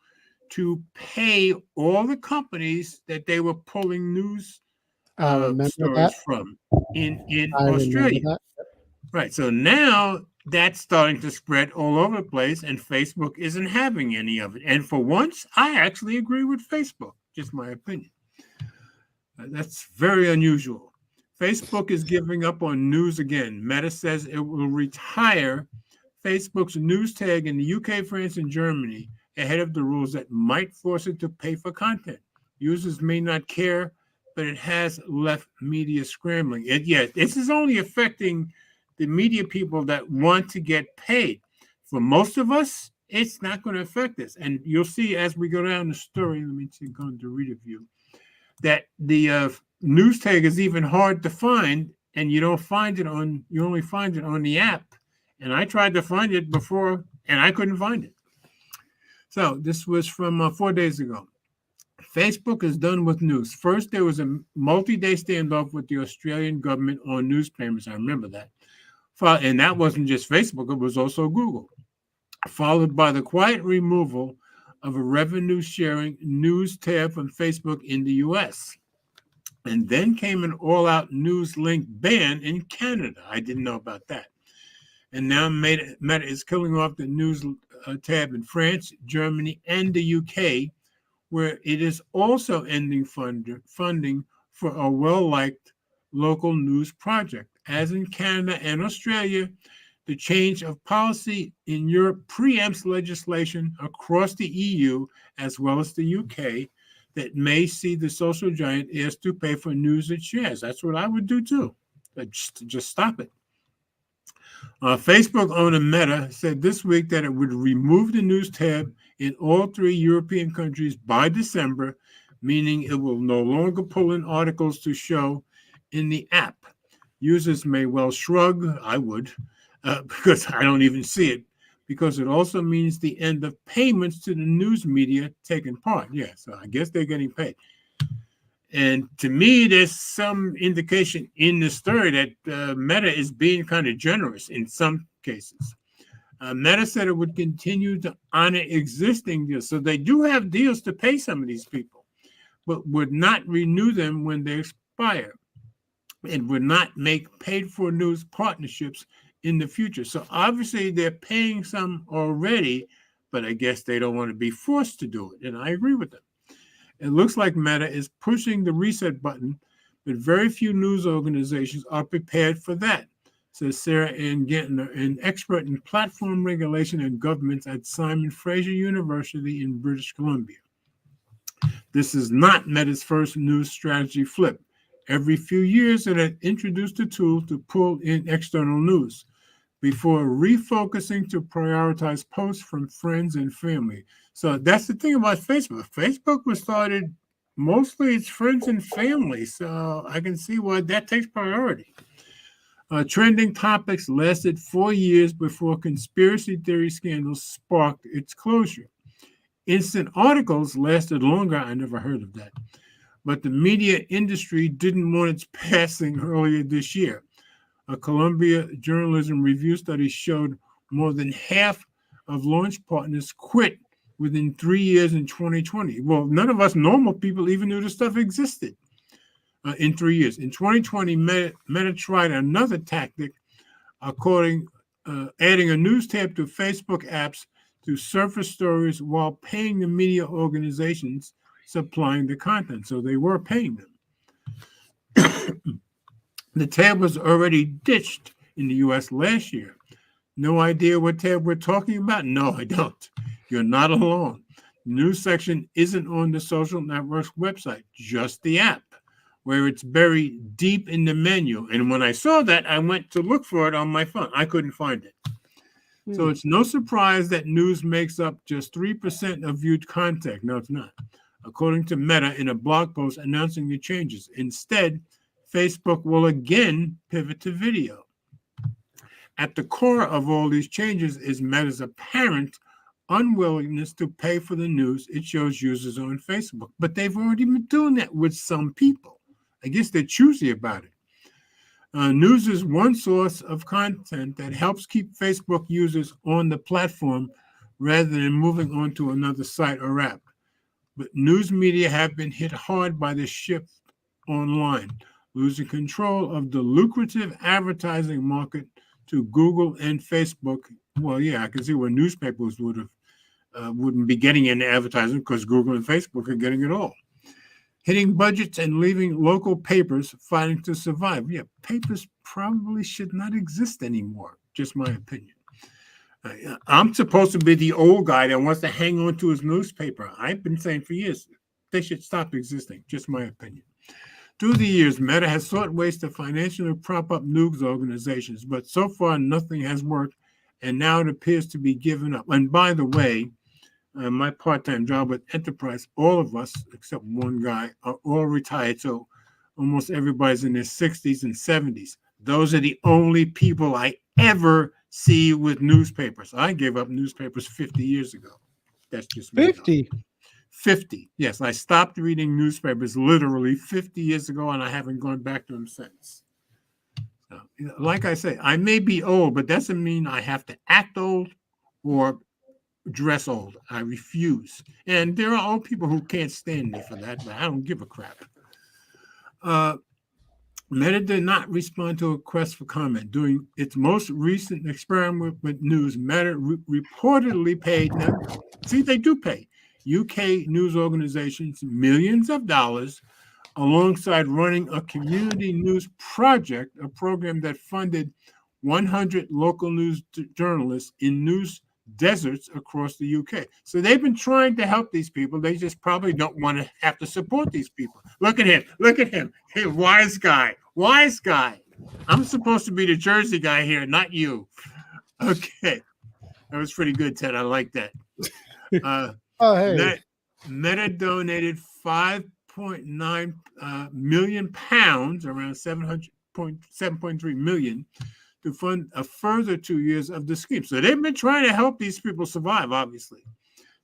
S1: to pay all the companies that they were pulling news
S2: I remember
S1: stories
S2: that.
S1: from in
S2: I remember
S1: Australia.
S2: that.
S1: Right. So now that's starting to spread all over the place, and Facebook isn't having any of it. And for once, I actually agree with Facebook. Just my opinion. That's very unusual. Facebook is giving up on news again. Meta says it will retire Facebook's news tag in the UK, France, and Germany ahead of the rules that might force it to pay for content. Users may not care, but it has left media scrambling. This is only affecting the media people that want to get paid. For most of us, it's not going to affect us. And you'll see as we go down the story, let me see, go into read a view, that the news tag is even hard to find, and you only find it on the app. And I tried to find it before, and I couldn't find it. So this was from 4 days ago. Facebook is done with news. First, there was a multi-day standoff with the Australian government on news payments. I remember that. And that wasn't just Facebook, it was also Google. Followed by the quiet removal of a revenue-sharing news tab from Facebook in the U.S. And then came an all-out news link ban in Canada. I didn't know about that. And now Meta is killing off the news tab in France, Germany, and the UK, where it is also ending funding for a well-liked local news project. As in Canada and Australia, the change of policy in Europe preempts legislation across the EU as well as the UK that may see the social giant asked to pay for news it shares. That's what I would do too. Just stop it. Facebook owner Meta said this week that it would remove the news tab in all 3 European countries by December, meaning it will no longer pull in articles to show in the app. Users may well shrug, I would, because I don't even see it, because it also means the end of payments to the news media taking part. Yeah, so I guess they're getting paid. And to me, there's some indication in the story that Meta is being kind of generous in some cases. Meta said it would continue to honor existing deals. So they do have deals to pay some of these people, but would not renew them when they expire. It would not make paid-for news partnerships in the future. So obviously they're paying some already, but I guess they don't want to be forced to do it. And I agree with them. It looks like Meta is pushing the reset button, but very few news organizations are prepared for that, says Sarah Ann Gentner, an expert in platform regulation and governance at Simon Fraser University in British Columbia. This is not Meta's first news strategy flip. Every few years, it had introduced a tool to pull in external news before refocusing to prioritize posts from friends and family. So that's the thing about Facebook. Facebook was started mostly it's friends and family. So I can see why that takes priority. Trending topics lasted 4 years before conspiracy theory scandals sparked its closure. Instant articles lasted longer. I never heard of that. But the media industry didn't want its passing earlier this year. A Columbia Journalism Review study showed more than half of launch partners quit within 3 years in 2020. Well, none of us normal people even knew this stuff existed in 3 years. In 2020, Meta tried another tactic, adding a news tab to Facebook apps to surface stories while paying the media organizations supplying the content. So they were paying them. The tab was already ditched in the US last year. No idea what tab we're talking about? No, I don't. You're not alone. The news section isn't on the social network's website, just the app, where it's buried deep in the menu. And when I saw that, I went to look for it on my phone. I couldn't find it. So it's no surprise that news makes up just 3% of viewed content. No, it's not. According to Meta in a blog post announcing the changes. Instead, Facebook will again pivot to video. At the core of all these changes is Meta's apparent unwillingness to pay for the news it shows users on Facebook. But they've already been doing that with some people. I guess they're choosy about it. News is one source of content that helps keep Facebook users on the platform rather than moving on to another site or app. But news media have been hit hard by the shift online, losing control of the lucrative advertising market to Google and Facebook. Well, yeah, I can see where newspapers wouldn't be getting any advertising because Google and Facebook are getting it all. Hitting budgets and leaving local papers fighting to survive. Yeah, papers probably should not exist anymore, just my opinion. I'm supposed to be the old guy that wants to hang on to his newspaper. I've been saying for years, they should stop existing, just my opinion. Through the years, Meta has sought ways to financially prop up news organizations, but so far nothing has worked, and now it appears to be given up. And by the way, my part-time job with Enterprise, all of us, except one guy, are all retired, so almost everybody's in their 60s and 70s. Those are the only people I ever see with newspapers. I gave up newspapers 50 years ago. That's just me.
S2: 50?
S1: 50. Yes, I stopped reading newspapers literally 50 years ago, and I haven't gone back to them since. So, like I say, I may be old, but that doesn't mean I have to act old or dress old. I refuse. And there are old people who can't stand me for that, but I don't give a crap. Meta did not respond to a request for comment. During its most recent experiment with news, Meta reportedly paid, now, see, they do pay, UK news organizations millions of dollars alongside running a community news project, a program that funded 100 local news journalists in news deserts across the UK. So they've been trying to help these people. They just probably don't want to have to support these people. Look at him. Look at him. Hey, wise guy. Wise guy. I'm supposed to be the Jersey guy here, not you. Okay. That was pretty good, Ted. I like that.
S2: Oh, hey.
S1: Meta donated 5.9 million pounds, around 7.3 million, to fund a further 2 years of the scheme. So they've been trying to help these people survive, obviously.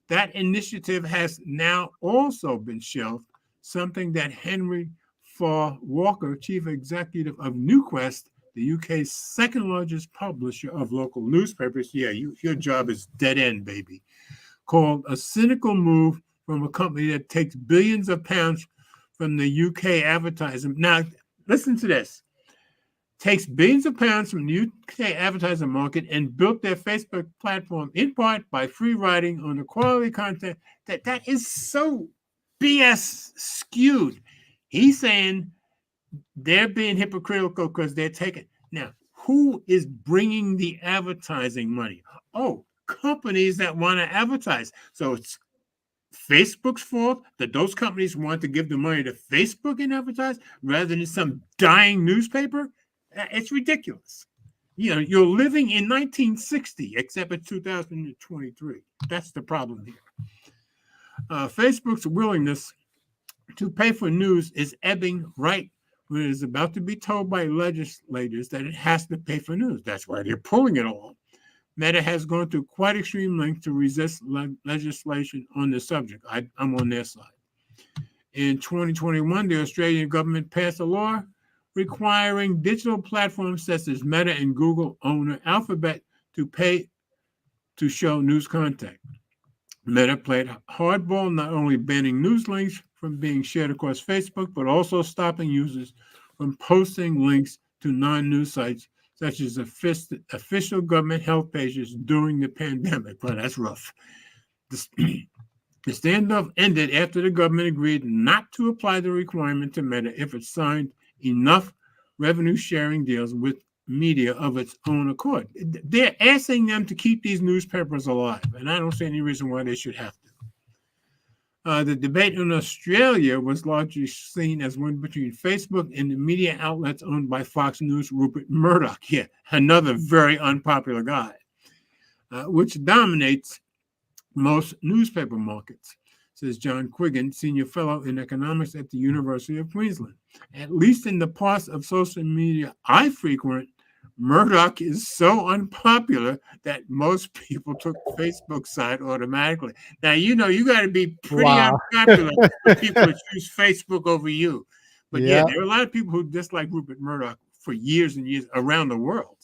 S1: That initiative has now also been shelved, something that Henry Farr Walker, chief executive of NewQuest, the UK's second largest publisher of local newspapers, yeah, your job is dead end, baby, called a cynical move from a company that takes billions of pounds from the UK advertising. Now, listen to this. Takes billions of pounds from the UK advertising market and built their Facebook platform in part by free writing on the quality content. That is so BS skewed. He's saying they're being hypocritical because they're taking. Now, who is bringing the advertising money? Oh, companies that want to advertise. So it's Facebook's fault that those companies want to give the money to Facebook and advertise rather than some dying newspaper? It's ridiculous. You know, you're living in 1960, except it's 2023. That's the problem here. Facebook's willingness to pay for news is ebbing right when it is about to be told by legislators that it has to pay for news. That's why they're pulling it all. Meta has gone to quite extreme lengths to resist legislation on the subject. I'm on their side. In 2021, the Australian government passed a law requiring digital platforms such as Meta and Google owner Alphabet to pay to show news content. Meta played hardball, not only banning news links from being shared across Facebook, but also stopping users from posting links to non-news sites such as official government health pages during the pandemic. Well, that's rough. The standoff ended after the government agreed not to apply the requirement to Meta if it signed enough revenue-sharing deals with media of its own accord. They're asking them to keep these newspapers alive, and I don't see any reason why they should have to. The debate in Australia was largely seen as one between Facebook and the media outlets owned by Fox News' Rupert Murdoch, yeah, another very unpopular guy, which dominates most newspaper markets, says John Quiggin, senior fellow in economics at the University of Queensland. At least in the parts of social media I frequent, Murdoch is so unpopular that most people took Facebook's side automatically. Now, you got to be pretty unpopular for people to choose Facebook over you. But yeah, there are a lot of people who dislike Rupert Murdoch for years and years around the world.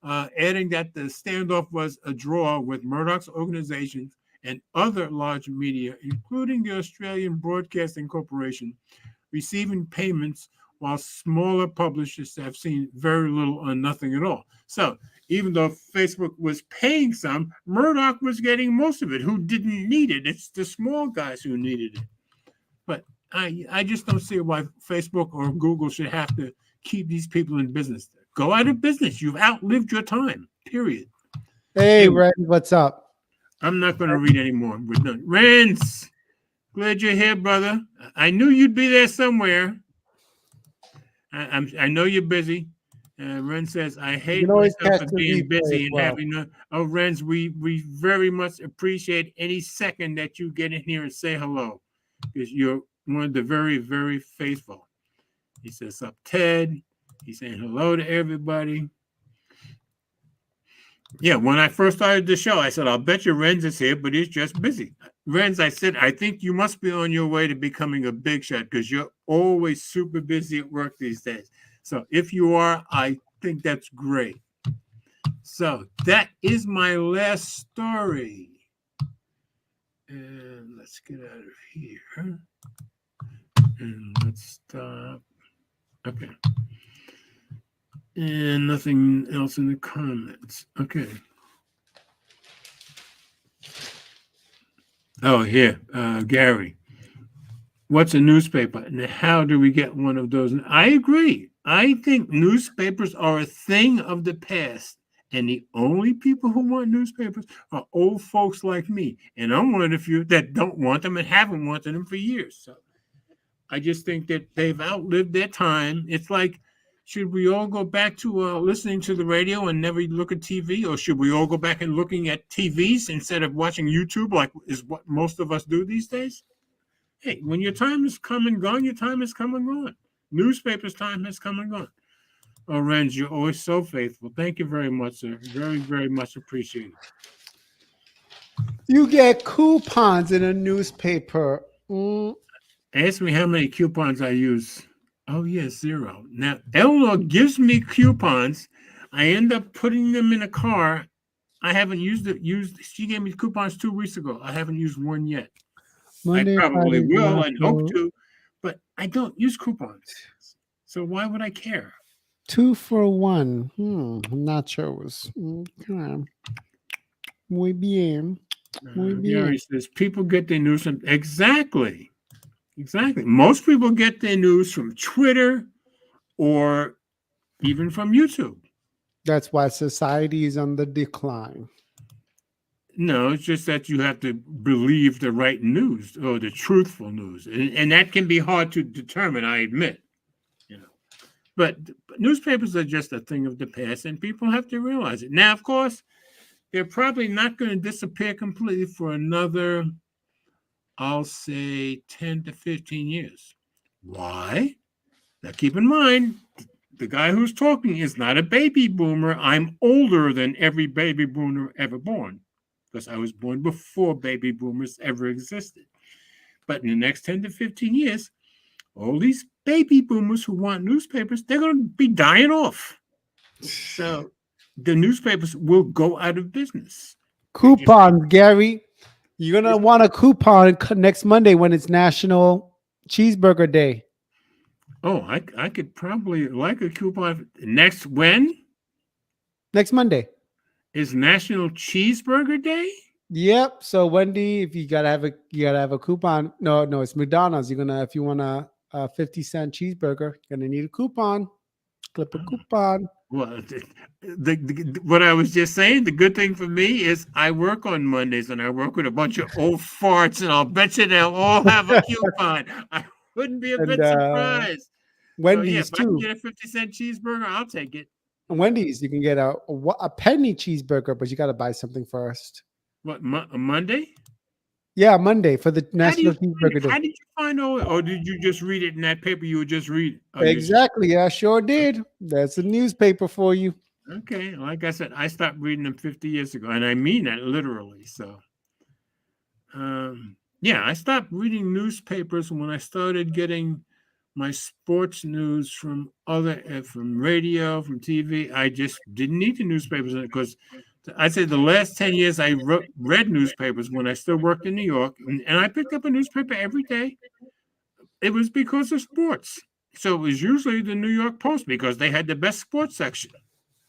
S1: Adding that the standoff was a draw with Murdoch's organizations and other large media, including the Australian Broadcasting Corporation, receiving payments while smaller publishers have seen very little or nothing at all. So even though Facebook was paying some, Murdoch was getting most of it. Who didn't need it? It's the small guys who needed it. But I just don't see why Facebook or Google should have to keep these people in business. Go out of business. You've outlived your time, period.
S2: Hey, Ren, what's up?
S1: I'm not going to read anymore. We're done. Renz, glad you're here, brother. I knew you'd be there somewhere. I know you're busy. Ren says, I hate myself for being busy and having no. Oh, Renz, we very much appreciate any second that you get in here and say hello, because you're one of the very, very faithful. He says, up, Ted. He's saying hello to everybody. Yeah, when I first started the show, I said, I'll bet you Renz is here, but he's just busy. Renz, I said, I think you must be on your way to becoming a big shot because you're always super busy at work these days. So if you are, I think that's great. So that is my last story. And let's get out of here. And let's stop. Okay. And nothing else in the comments. Okay. Oh, here, Gary. What's a newspaper and how do we get one of those? I agree. I think newspapers are a thing of the past. And the only people who want newspapers are old folks like me. And I'm one of the few that don't want them and haven't wanted them for years. So I just think that they've outlived their time. It's like, should we all go back to listening to the radio and never look at TV? Or should we all go back and looking at TVs instead of watching YouTube, like is what most of us do these days? Hey, when your time has come and gone, your time has come and gone. Newspapers' time has come and gone. Oh, Renz, you're always so faithful. Thank you very much, sir. Very, very much appreciated.
S2: You get coupons in a newspaper.
S1: Ask me how many coupons I use. Oh, yeah, 0. Now, Eleanor gives me coupons. I end up putting them in a car. I haven't used it. She gave me coupons 2 weeks ago. I haven't used one yet. Monday, I probably will and hope to, but I don't use coupons. So why would I care?
S2: 2 for 1. Nachos. Okay. Muy bien. Muy bien.
S1: Gary says people get their news from Exactly. Most people get their news from Twitter or even from YouTube.
S2: That's why society is on the decline.
S1: No, it's just that you have to believe the right news or the truthful news. And that can be hard to determine, I admit. But newspapers are just a thing of the past, and people have to realize it. Now, of course, they're probably not going to disappear completely for another, I'll say, 10 to 15 years. Why? Now, keep in mind, the guy who's talking is not a baby boomer. I'm older than every baby boomer ever born, because I was born before baby boomers ever existed. But in the next 10 to 15 years, all these baby boomers who want newspapers, they're going to be dying off. So the newspapers will go out of business.
S2: Coupons, Gary. You're gonna want a coupon next Monday when it's National Cheeseburger Day.
S1: Oh, I could probably like a coupon next. When
S2: Next Monday.
S1: is National Cheeseburger Day?
S2: Yep. So Wendy, if you gotta have a coupon. No, it's McDonald's. You're gonna if you want a 50-cent cheeseburger, you're gonna need a coupon. Clip a coupon.
S1: Well, what I was just saying, the good thing for me is I work on Mondays and I work with a bunch of old farts, and I'll bet you they'll all have a coupon. I wouldn't be a
S2: And
S1: bit surprised. So yeah,
S2: Wendy's
S1: if I can
S2: too.
S1: get a 50-cent cheeseburger, I'll take it.
S2: Wendy's, you can get a penny cheeseburger, but you got to buy something first.
S1: What, a Monday?
S2: Yeah, Monday for the
S1: How do
S2: National
S1: you
S2: Cheeseburger Day.
S1: How did you find all, or did you just read it in that paper you were just reading?
S2: Exactly. I sure did. That's a newspaper for you.
S1: Okay, like I said, I stopped reading them 50 years ago, and I mean that literally. So, yeah, I stopped reading newspapers when I started getting my sports news from from radio, from TV. I just didn't need the newspapers because I'd say the last 10 years I read newspapers when I still worked in New York, and I picked up a newspaper every day. It was because of sports. So it was usually the New York Post because they had the best sports section.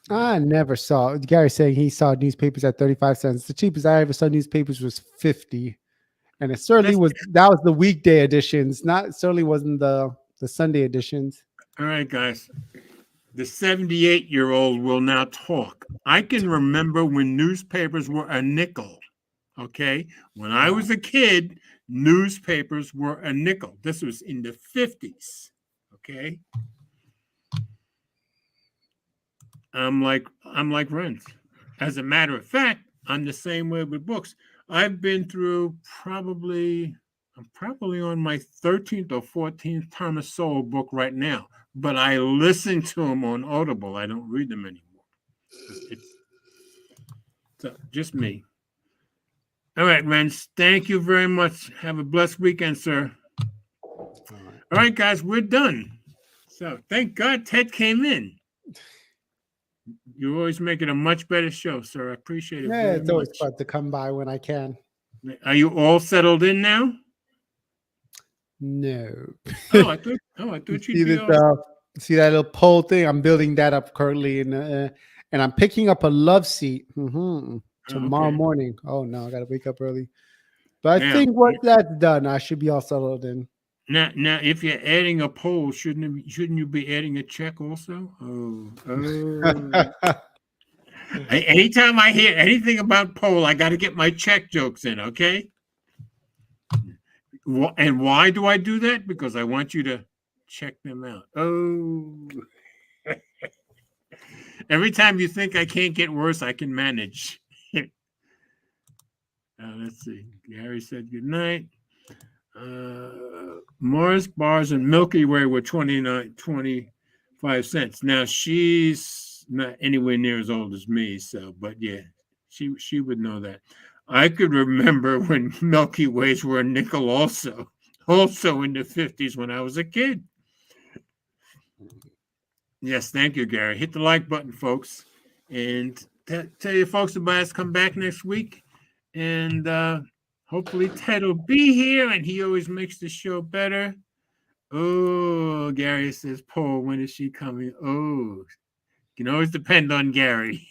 S2: I never saw Gary saying he saw newspapers at 35 cents. The cheapest I ever saw newspapers was 50. And it certainly that was the weekday editions, certainly wasn't the Sunday editions.
S1: All right, guys. The 78-year-old will now talk. I can remember when newspapers were a nickel. Okay. When I was a kid, newspapers were a nickel. This was in the 50s. Okay. I'm like Renz. As a matter of fact, I'm the same way with books. I've been through I'm probably on my 13th or 14th Thomas Sowell book right now, but I listen to them on Audible. I don't read them anymore. It's just me. All right, Renz, thank you very much. Have a blessed weekend, sir. All right, guys, we're done. So thank God Ted came in. You always make it a much better show, sir. I appreciate it.
S2: Yeah, it's always fun to come by when I can.
S1: Are you all settled in now?
S2: No.
S1: I thought you'd be all...
S2: See that little pole thing? I'm building that up currently, and I'm picking up a love seat tomorrow morning. Oh no, I gotta wake up early. But I think once that's done, I should be all settled in.
S1: Now, if you're adding a pole, shouldn't you be adding a check also? Oh. Anytime I hear anything about pole, I got to get my check jokes in, okay? And why do I do that? Because I want you to check them out. Oh. Every time you think I can't get worse, I can manage. Let's see. Gary said good night. Mars bars and Milky Way were 25 cents. Now she's not anywhere near as old as me, so but yeah, she would know that. I could remember when Milky Ways were a nickel also in the 50s when I was a kid. Yes, thank you, Gary. Hit the like button, folks, and tell your folks about us. Come back next week, and hopefully Ted will be here, and he always makes the show better. Oh, Gary says, Paul, when is she coming? Oh, you can always depend on Gary.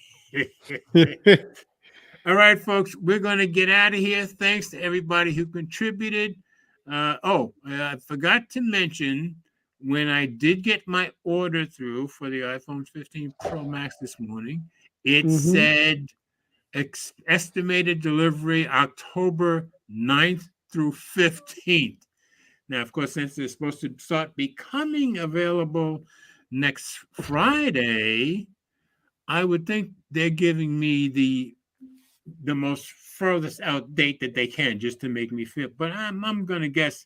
S1: All right, folks, we're going to get out of here. Thanks to everybody who contributed. I forgot to mention, when I did get my order through for the iPhone 15 Pro Max this morning, it said estimated delivery October 9th through 15th. Now, of course, since they're supposed to start becoming available next Friday, I would think they're giving me the most furthest out date that they can just to make me feel. But I'm going to guess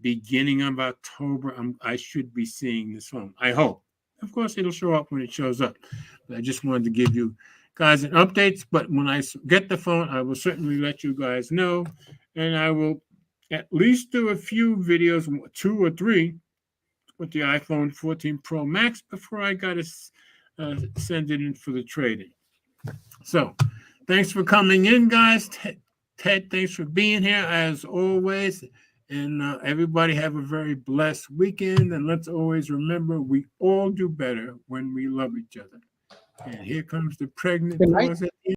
S1: beginning of October, I should be seeing this phone. I hope. Of course, it'll show up when it shows up. But I just wanted to give you guys an update. But when I get the phone, I will certainly let you guys know. And I will at least do a few videos, 2 or 3, with the iPhone 14 Pro Max before I got to send it in for the trading. So Thanks for coming in, guys. Ted, thanks for being here as always. And everybody have a very blessed weekend. And let's always remember we all do better when we love each other. And here comes the pregnant
S2: Good night.
S1: pause at the